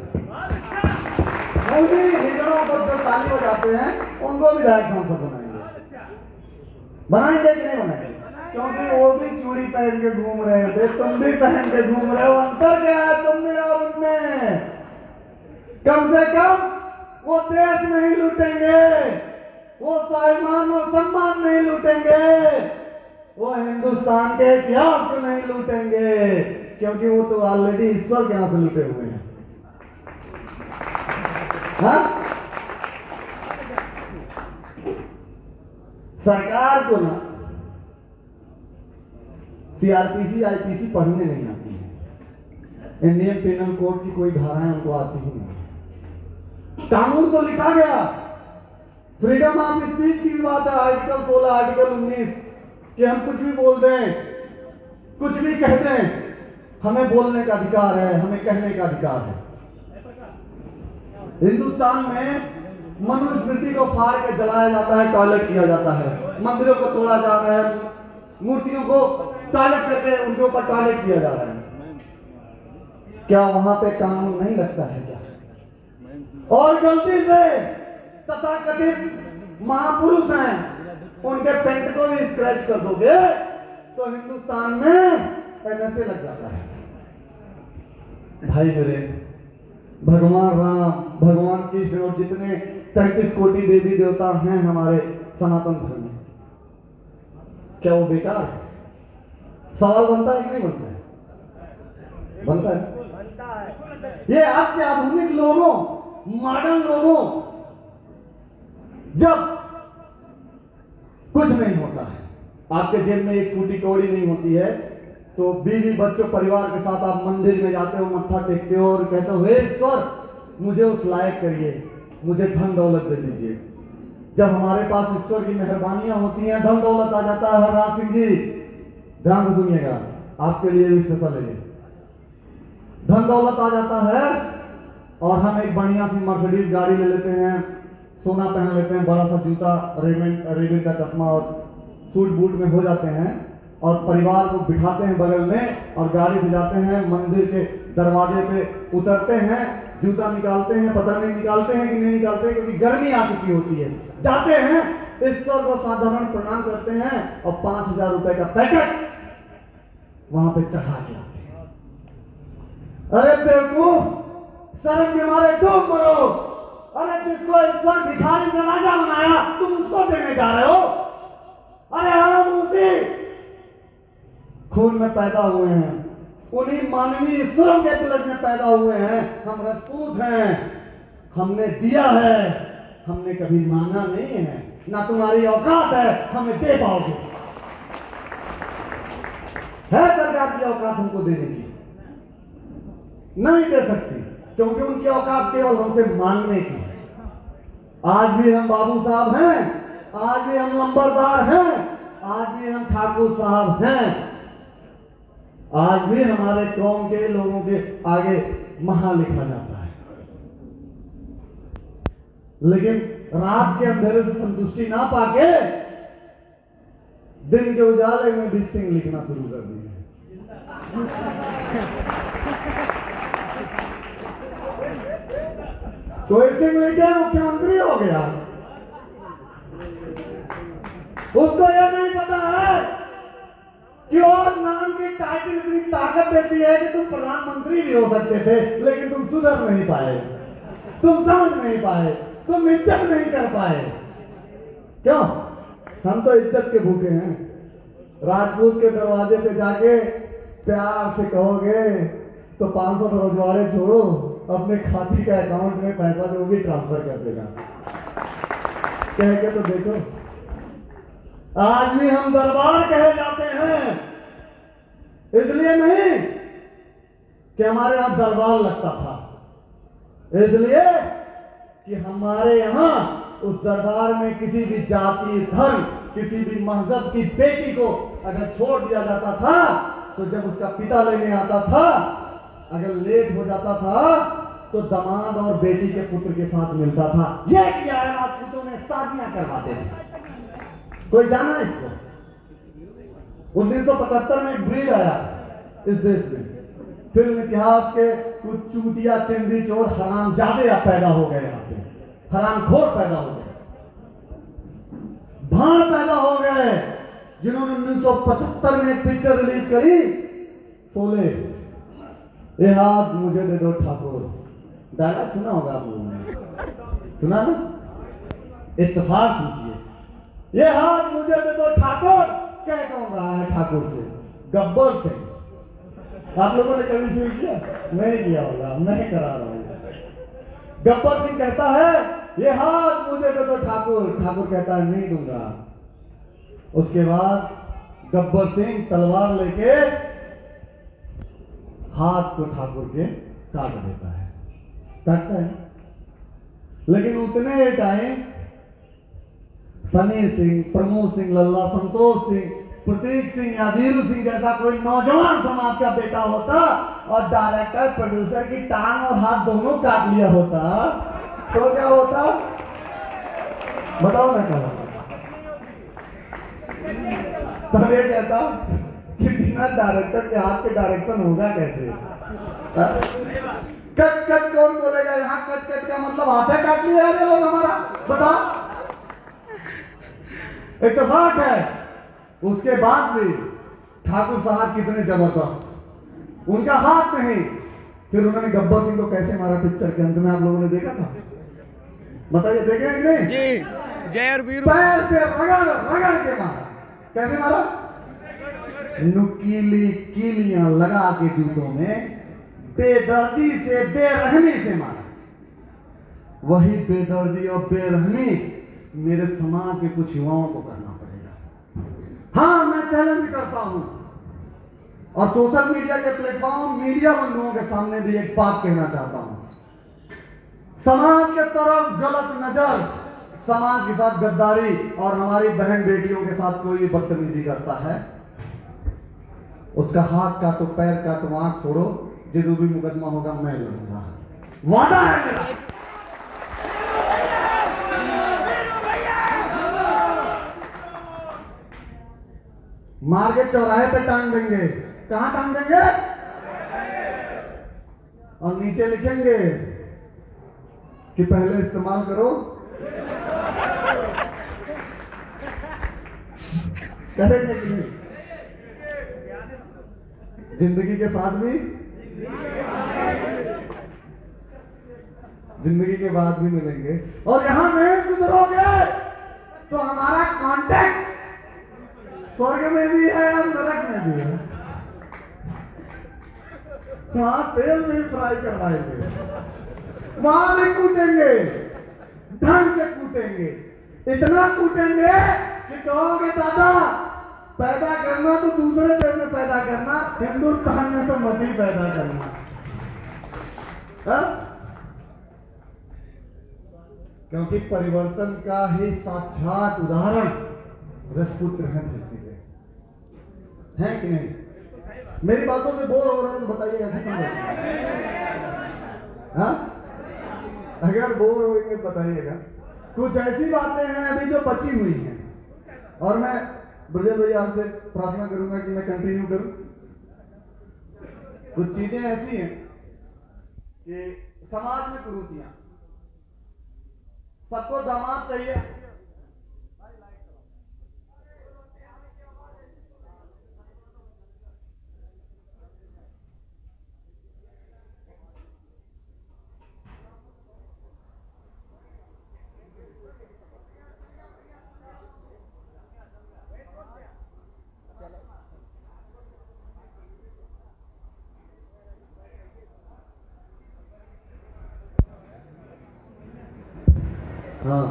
मोदी हिजड़ों को जो ताली बजाते हैं उनको विधायक सांसद बनाएंगे कि नहीं बनाएंगे? क्योंकि वो भी चूड़ी पहन के घूम रहे थे, तुम भी पहन के घूम रहे हो। अंतर क्या है तुम में और उनमें? कम से कम वो देश नहीं लूटेंगे, वो स्वाभिमान और सम्मान नहीं लूटेंगे, वो हिंदुस्तान के इतिहास को नहीं लूटेंगे, क्योंकि वो तो ऑलरेडी ईश्वर के यहां से लूटे हुए हैं। हाँ? सरकार को ना सीआरपीसी आईपीसी पढ़ने नहीं आती है, इंडियन पेनल कोड की कोई धाराएं उनको आती ही नहीं। कानून तो लिखा गया, फ्रीडम ऑफ स्पीच की भी बात है, आर्टिकल 16 आर्टिकल 19 कि हम कुछ भी बोल दें, कुछ भी कह दें, हमें बोलने का अधिकार है, हमें कहने का अधिकार है। हिंदुस्तान में मनुस्मृति को फाड़ के जलाया जाता है, टॉयलेट किया जाता है, मंदिरों को तोड़ा जा रहा है, मूर्तियों को टॉयलेट करके उनके ऊपर टॉयलेट किया जा रहा है। क्या वहां पे कानून नहीं लगता है क्या? और गलती से तथाकथित महापुरुष हैं, उनके पेंट को भी स्क्रैच कर दोगे तो हिंदुस्तान में एनएसए लग जाता है। भाई मेरे, भगवान राम, भगवान कृष्ण और जितने 33 कोटि देवी देवता हैं हमारे सनातन धर्म में, क्या वो बेकार है? सवाल बनता है कि नहीं बनता है? बनता है। ये आज के आधुनिक लोगों, मॉडर्न लोगों, जब कुछ नहीं होता है, आपके जेब में एक फूटी कौड़ी नहीं होती है, तो बीवी बच्चों परिवार के साथ आप मंदिर में जाते हो, मत्था टेकते हो और कहते हो हे ईश्वर मुझे उस लायक करिए, मुझे धन दौलत दे दीजिए। जब हमारे पास ईश्वर की मेहरबानियां होती हैं, धन दौलत आ जाता है। हरराज सिंह जी ध्यान से सुनिएगा, आपके लिए भी स्पेशल है। धन दौलत आ जाता है और हम एक बढ़िया सी मर्सिडीज गाड़ी ले लेते हैं, सोना पहन लेते हैं, बड़ा सा जूता, रेमंड का चश्मा और सूट बूट में हो जाते हैं और परिवार को बिठाते हैं बगल में और गाड़ी से जाते हैं, मंदिर के दरवाजे पे उतरते हैं, जूता निकालते हैं, पता नहीं निकालते हैं कि नहीं निकालते हैं, क्योंकि गर्मी आ चुकी होती है, जाते हैं, ईश्वर को साधारण प्रणाम करते हैं और 5,000 रुपए का पैकेट वहां पे चढ़ा के आते हैं। अरे बेवकूफ, शर्म के मारे डूब मरो। अरे जिसको ईश्वर भिखारी से राजा बनाया तुम उसको देने जा रहे हो। अरे हम उसी खून में पैदा हुए हैं, उन्हीं मानवीय ईश्वरों के ब्लड में पैदा हुए हैं। हम राजपूत हैं, हमने दिया है, हमने कभी मांगा नहीं है, ना तुम्हारी औकात है हमें दे पाओगे। है सरकार की औकात हमको देने की? नहीं दे सकती, क्योंकि उनकी औकात केवल हमसे मांगने की है। आज भी हम बाबू साहब हैं, आज भी हम लंबरदार हैं, आज भी हम ठाकुर साहब हैं, आज भी हमारे कौम के लोगों के आगे महा लिखा जाता है। लेकिन रात के अंधेरे से संतुष्टि ना पाके दिन के उजाले में भी सिंह लिखना शुरू कर दिए। कोई सिंह लिखे मुख्यमंत्री हो गया, उसको यह नहीं पता है कि और नाम की टाइटल इतनी ताकत देती है कि तुम प्रधानमंत्री भी हो सकते थे, लेकिन तुम सुधर नहीं पाए, तुम समझ नहीं पाए, तुम इज्जत नहीं कर पाए। क्यों? हम तो इज्जत के भूखे हैं। राजपूत के दरवाजे पे जाके प्यार से कहोगे तो 500 रोजवाड़े छोड़ो, अपने खाते का अकाउंट में पैसा जो भी ट्रांसफर कर देगा। कह के तो देखो, आज भी हम दरबार कहे जाते हैं, इसलिए नहीं कि हमारे यहां दरबार लगता था, इसलिए कि कि हमारे यहाँ उस दरबार में किसी भी जाति, धर्म, किसी भी मजहब की बेटी को अगर छोड़ दिया जाता था तो जब उसका पिता लेने आता था, अगर लेट हो जाता था तो दामाद और बेटी के पुत्र के साथ मिलता था। यह किया है राजपूतों ने, शादियां करवाते थे। कोई जाना इसको? 1975 में एक ब्रीड आया इस देश में, फिल्म इतिहास के कुछ चूतिया, चिंदी चोर, हरामजादे अब पैदा हो गए, यहाँ पे हरामखोर पैदा हो गए, भाड़ पैदा हो गए, जिन्होंने 1975 में एक पिक्चर रिलीज करी, शोले, ये हाथ मुझे दे दो ठाकुर। डायलॉग सुना होगा आप लोगों ने, सुना ना? इत्तेफाक सोचिए, ये हाथ मुझे दे दो ठाकुर, क्या कौन रहा है ठाकुर से? गब्बर से। आप लोगों ने कभी फील किया? नहीं किया होगा, मैं करा रहा हूं। गब्बर सिंह कहता है ये हाथ मुझे दे दो ठाकुर, ठाकुर कहता है नहीं दूंगा। उसके बाद गब्बर सिंह तलवार लेके हाथ को ठाकुर के काट देता है, काटता है। लेकिन उतने टाइम सनी सिंह, प्रमोद सिंह लल्ला, संतोष सिंह, प्रतीक सिंह या वीरू सिंह जैसा कोई नौजवान समाज का बेटा होता और डायरेक्टर प्रोड्यूसर की टांग और हाथ दोनों काट लिया होता तो क्या होता? बताओ ना क्या होता? तब ये कहता कि बिना डायरेक्टर के हाथ के डायरेक्शन होगा कैसे? कट कट कौन बोलेगा यहाँ? कट कट का मतलब हाथे काट लिया है लोग हमारा, बताओ। इत्तेफाक है। उसके बाद भी ठाकुर साहब कितने जबरदस्त, उनका हाथ नहीं। फिर उन्होंने गब्बर सिंह को कैसे मारा पिक्चर के अंत में, आप लोगों ने देखा था? बताइए, देखे कि नहीं? जी, जय और वीरू। पैर से रगड़ रगड़ के मारा। कैसे मारा? नुकीली कीलियां लगा के जूतों में बेदर्दी से, बेरहमी से मारा। वही बेदर्दी और बेरहमी मेरे समाज के कुछ युवाओं को करना पड़ेगा। हाँ, मैं चैलेंज करता हूं और सोशल मीडिया के प्लेटफॉर्म, मीडिया बंधुओं के सामने भी एक बात कहना चाहता हूं। समाज के तरफ गलत नजर, समाज के साथ गद्दारी और हमारी बहन बेटियों के साथ कोई बदतमीजी करता है, उसका हाथ काटो, पैर काटो, आंख छोड़ो, जो भी मुकदमा होगा मैं लड़ूंगा, वादा है मेरा। मार के चौराहे पे टांग देंगे। कहां टांग देंगे? और नीचे लिखेंगे कि पहले इस्तेमाल करो, करेंगे कि नहीं? जिंदगी के साथ भी, जिंदगी के बाद भी मिलेंगे। और यहां नहीं सुधरोगे तो हमारा कांटेक्ट स्वर्ग में भी है और नरक में भी है। वहां तेल में फ्राई करवाएंगे, वहां भी कूटेंगे, ढंग से कूटेंगे, इतना कूटेंगे कि कहोगे दादा पैदा करना तो दूसरे देश में पैदा करना, हिंदुस्तान में तो मत ही पैदा करना। क्योंकि परिवर्तन का ही साक्षात उदाहरण राजपुत्र हैं धरती पे, है कि नहीं? मेरी बातों से बोर हो रहे हैं तो बताइएगा, खत्म हाँ? अगर बोर होंगे तो बताइएगा। कुछ ऐसी बातें हैं अभी जो बची हुई हैं और मैं ब्रजेश भैया से प्रार्थना करूंगा कि मैं कंटिन्यू करूं। कुछ चीजें ऐसी हैं कि समाज में कुरीतियां, सबको दामाद चाहिए, हाँ।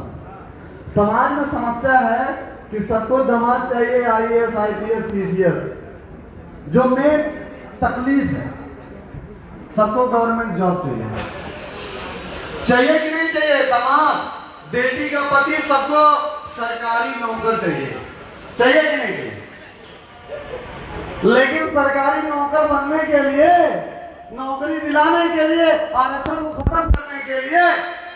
समाज में समस्या है कि सबको दामाद चाहिए, आईएएस, आईपीएस, पीसीएस। जो मेन तकलीफ है, सबको गवर्नमेंट जॉब चाहिए, चाहिए कि नहीं? चाहिए तमाम बेटी का पति सबको सरकारी नौकर चाहिए, चाहिए कि नहीं चाहिए? लेकिन सरकारी नौकर बनने के लिए, नौकरी दिलाने के लिए, आरक्षण को खत्म करने के लिए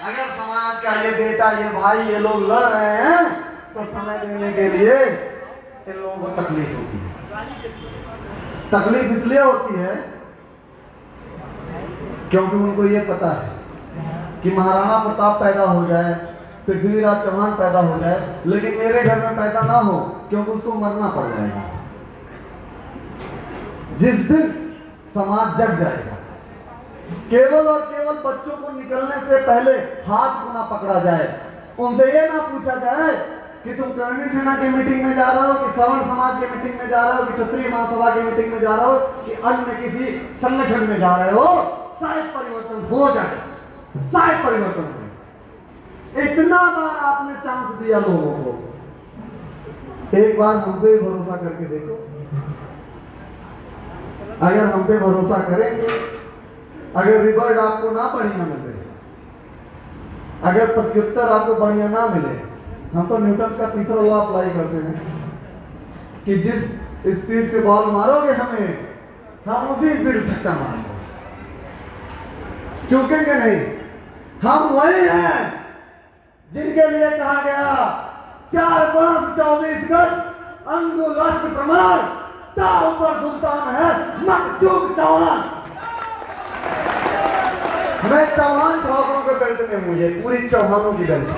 अगर समाज का ये बेटा, ये भाई, ये लोग लड़ रहे हैं तो समय देने के लिए इन लोगों को तकलीफ होती है। तकलीफ इसलिए होती है क्योंकि उनको ये पता है कि महाराणा प्रताप पैदा हो जाए, पृथ्वीराज चौहान पैदा हो जाए, लेकिन मेरे घर में पैदा ना हो क्योंकि उसको मरना पड़ जाएगा। जिस दिन समाज जग जाएगा, केवल और केवल बच्चों को निकलने से पहले हाथ को ना पकड़ा जाए, उनसे ये ना पूछा जाए कि तुम करणी सेना की मीटिंग में जा रहे हो, कि सवर्ण समाज की मीटिंग में जा रहे हो, कि क्षत्रिय महासभा की मीटिंग में जा रहे हो, कि अन्य किसी संगठन में जा रहे हो, शायद परिवर्तन हो जाए, शायद परिवर्तन हो। इतना बार आपने चांस दिया लोगों को, एक बार हम पे भरोसा करके देखो। अगर हम पे भरोसा करेंगे, अगर रिवर्ट आपको ना बढ़िया मिले, अगर प्रत्युत्तर आपको बढ़िया ना मिले, हम तो न्यूटन का तीसरा लॉ अप्लाई करते हैं कि जिस स्पीड से बॉल मारोगे हमें, हम उसी स्पीड से छक्का मारेंगे, चूकेंगे नहीं। हम वही हैं जिनके लिए कहा गया 4 5 24 गज अंगुल राष्ट्र प्रमाण, ताव पर सुल्तान है मकचूक चौहान। मैं चौहान ठाकुरों के बेल्ट में हूं, ये पूरी चौहानों की बेल्ट है,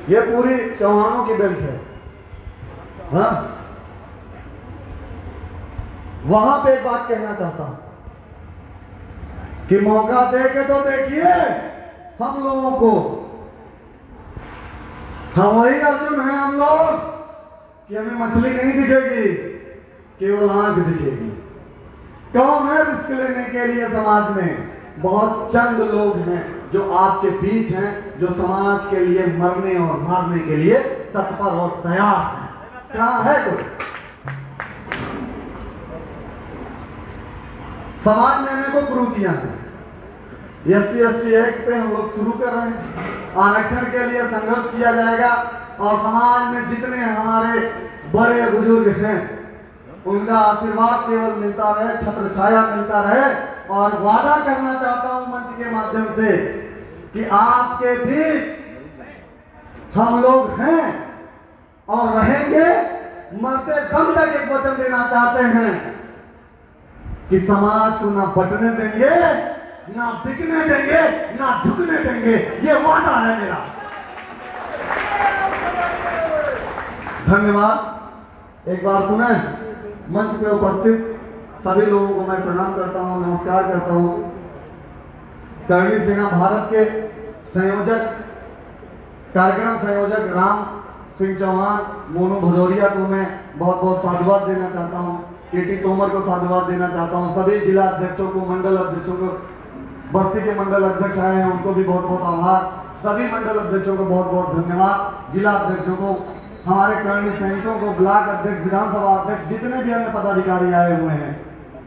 ये पूरी चौहानों की बेल्ट है। हाँ, वहां पे एक बात कहना चाहता हूं कि मौका दे के तो देखिए हम लोगों को, हम वही अर्जुन हैं हम लोग कि हमें मछली नहीं दिखेगी, केवल आंख दिखेगी। कौन है रिस्क लेने के लिए समाज में? बहुत चंद लोग हैं जो आपके बीच हैं, जो समाज के लिए मरने और मारने के लिए तत्पर और तैयार हैं। कहां है कोई? समाज ने हमें को कुरीतियां हैं। SC/ST एक्ट पे हम लोग शुरू कर रहे हैं, आरक्षण के लिए संघर्ष किया जाएगा और समाज में जितने हमारे बड़े बुजुर्ग हैं उनका आशीर्वाद केवल मिलता रहे, छत्र छाया मिलता रहे। और वादा करना चाहता हूं मंच के माध्यम से कि आपके बीच हम लोग हैं और रहेंगे, मरते दम तक एक वचन देना चाहते हैं कि समाज को ना बटने देंगे, ना बिकने देंगे, ना झुकने देंगे। ये वादा है मेरा। धन्यवाद। एक बार पुनः मंच पे उपस्थित सभी लोगों को मैं प्रणाम करता हूं, नमस्कार करता हूं। करणी सेना भारत के संयोजक, कार्यक्रम संयोजक राम सिंह चौहान, मोनू भदौरिया को मैं बहुत बहुत साधुवाद देना चाहता हूं। KT तोमर को साधुवाद देना चाहता हूं। सभी जिला अध्यक्षों को, मंडल अध्यक्षों को, बस्ती के मंडल अध्यक्ष आए हैं उनको भी बहुत बहुत आभार। सभी मंडल अध्यक्षों को बहुत बहुत धन्यवाद। जिला अध्यक्षों को, हमारे कर्णी सैनिकों को, ब्लॉक अध्यक्ष, विधानसभा अध्यक्ष, जितने भी अन्य पदाधिकारी आए हुए हैं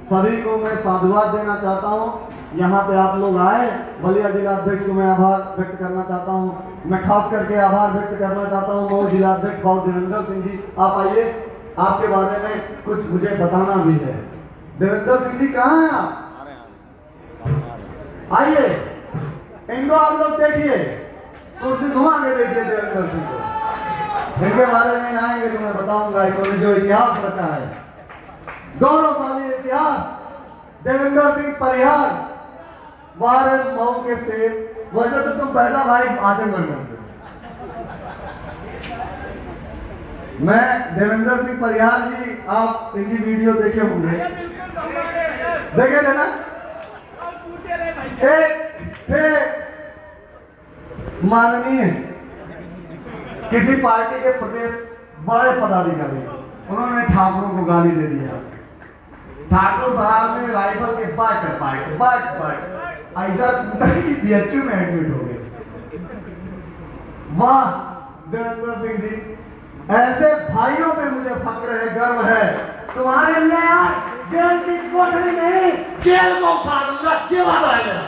सभी को मैं साधुवाद देना चाहता हूं। यहाँ पे आप लोग आए, बलिया जिला अध्यक्ष को मैं आभार व्यक्त करना चाहता हूं। मैं खास करके आभार व्यक्त करना चाहता हूं मऊ जिला अध्यक्ष भाव देवेंद्र सिंह जी। आप आइए, आपके बारे में कुछ मुझे बताना भी है। देवेंद्र सिंह जी कहाँ हैं आप? आइए, इनको आप लोग देखिए, कुर्सी घुमा के देखिए देवेंद्र सिंह को। इनके बारे में आएंगे तो मैं बताऊंगा इन्होंने जो इतिहास रचा है, गौरवशाली इतिहास। देवेंद्र सिंह परिहार, वारस मऊ के शेर। वैसे तो तुम पैदा भाई आजमगढ़ में थे। मैं देवेंद्र सिंह परिहार जी, आप इनकी वीडियो देखे होंगे, देखे थे ना? एक थे माननीय किसी पार्टी के प्रदेश बड़े पदाधिकारी, उन्होंने ठाकुरों को गाली दे दिया। ठाकुर साहब ने राइफल के बाट ऐसा कूटा कि BHU में एडमिट हो गए। वाह देवेंद्र सिंह जी, ऐसे भाइयों पे मुझे फक्र है, गर्व है। तुम्हारे लिए यार जेल की कोठरी नहीं, जेल को उठा दूंगा, ये वादा है मेरा।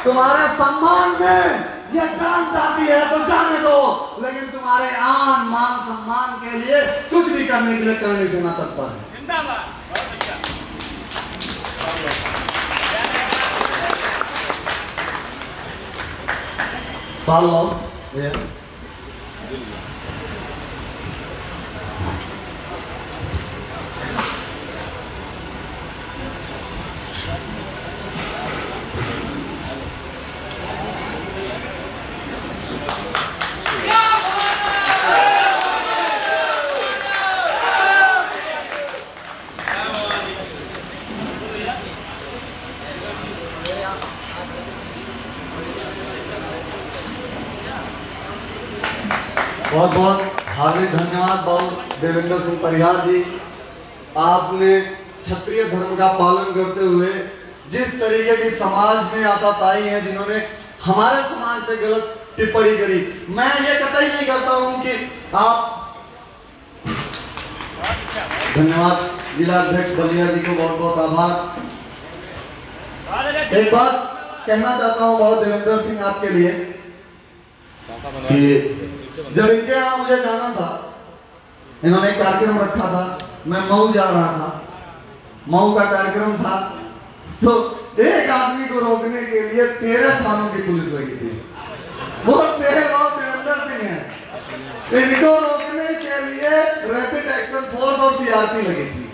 तुम्हारे सम्मान में ये जान जाती है तो जाने दो, लेकिन तुम्हारे आन मान सम्मान के लिए कुछ भी करने के लिए करने से ना तत्पर है। साल लो भैया। बहुत बहुत हार्दिक धन्यवाद बाबू देवेंद्र सिंह परिहार जी। आपने क्षत्रिय धर्म का पालन करते हुए जिस तरीके की समाज में आताताई हैं जिन्होंने हमारे समाज पे गलत टिप्पणी करी, मैं ये कतई नहीं करता हूं कि आप। धन्यवाद जिला अध्यक्ष बलिया जी को बहुत बहुत आभार। एक बात कहना चाहता हूं बहुत देवेंद्र सिंह आपके लिए कि जब इनके यहाँ मुझे जाना था, इन्होंने एक कार्यक्रम रखा था, मैं मऊ जा रहा था, मऊ का कार्यक्रम था, तो एक आदमी को रोकने के लिए 13 थानों की पुलिस लगी थी। वो शहर बहुत देवेंद्र सिंह है, इनको रोकने के लिए रैपिड एक्शन फोर्स और सीआरपी लगी थी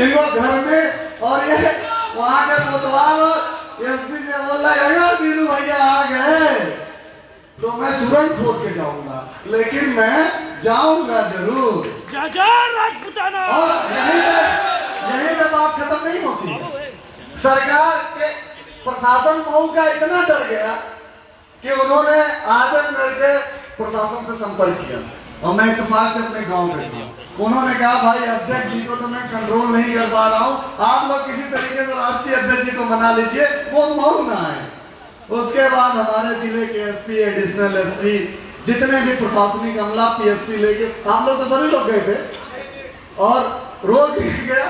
इनको घर में। और ये वहां के कोतवाल और एसपी से बोल रहा है वीरू भैया आ गए तो मैं सुरंग खोद के जाऊंगा, लेकिन मैं जाऊंगा जरूर। राजपूताना। और यहीं पे बात खत्म नहीं होती है। सरकार के प्रशासन मऊ का इतना डर गया कि उन्होंने आजमगढ़ के प्रशासन से संपर्क किया और मैं इत्तेफाक से अपने गांव में था। उन्होंने कहा भाई अध्यक्ष जी को तो मैं कंट्रोल नहीं कर पा रहा हूँ, आप लोग किसी तरीके से राष्ट्रीय अध्यक्ष जी को मना लीजिए, वो मऊ ना आए। उसके बाद हमारे जिले के एसपी, एडिशनल एसपी, जितने भी प्रशासनिक अमला, पीएससी लेके आप लोग तो सभी लोग गए थे और रोक गया।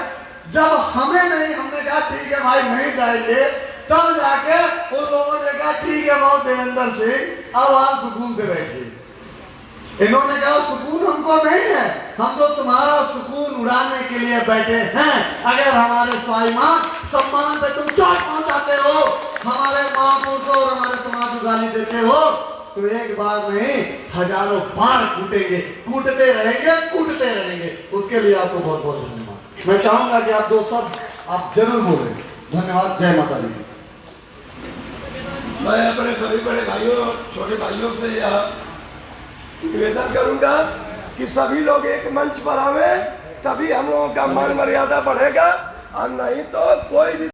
जब हमें नहीं, हमने कहा ठीक है भाई नहीं जाएंगे, तब जाके उन लोगों ने कहा ठीक है बहुत देवेंद्र सिंह अब आप सुकून से बैठिए। इन्होंने कहा सुकून हमको नहीं है, हम तो तुम्हारा सुकून उड़ाने के लिए बैठे हैं। अगर हमारे स्वाभिमान सम्मान पे तुम चोट पहुंचाते हो, हमारे माँ को और हमारे समाज को गाली देते हो, तो एक बार नहीं हजारों बार कूटेंगे, कूटते रहेंगे। उसके लिए आपको बहुत बहुत धन्यवाद। मैं चाहूंगा कि आप दो शब्द आप जरूर बोलें। धन्यवाद। जय माता दी। मैं अपने सभी बड़े भाइयों और छोटे भाइयों से यह निवेदन करूंगा कि सभी लोग एक मंच पर आवे, तभी हम लोगों का मान मर्यादा बढ़ेगा, और नहीं तो कोई भी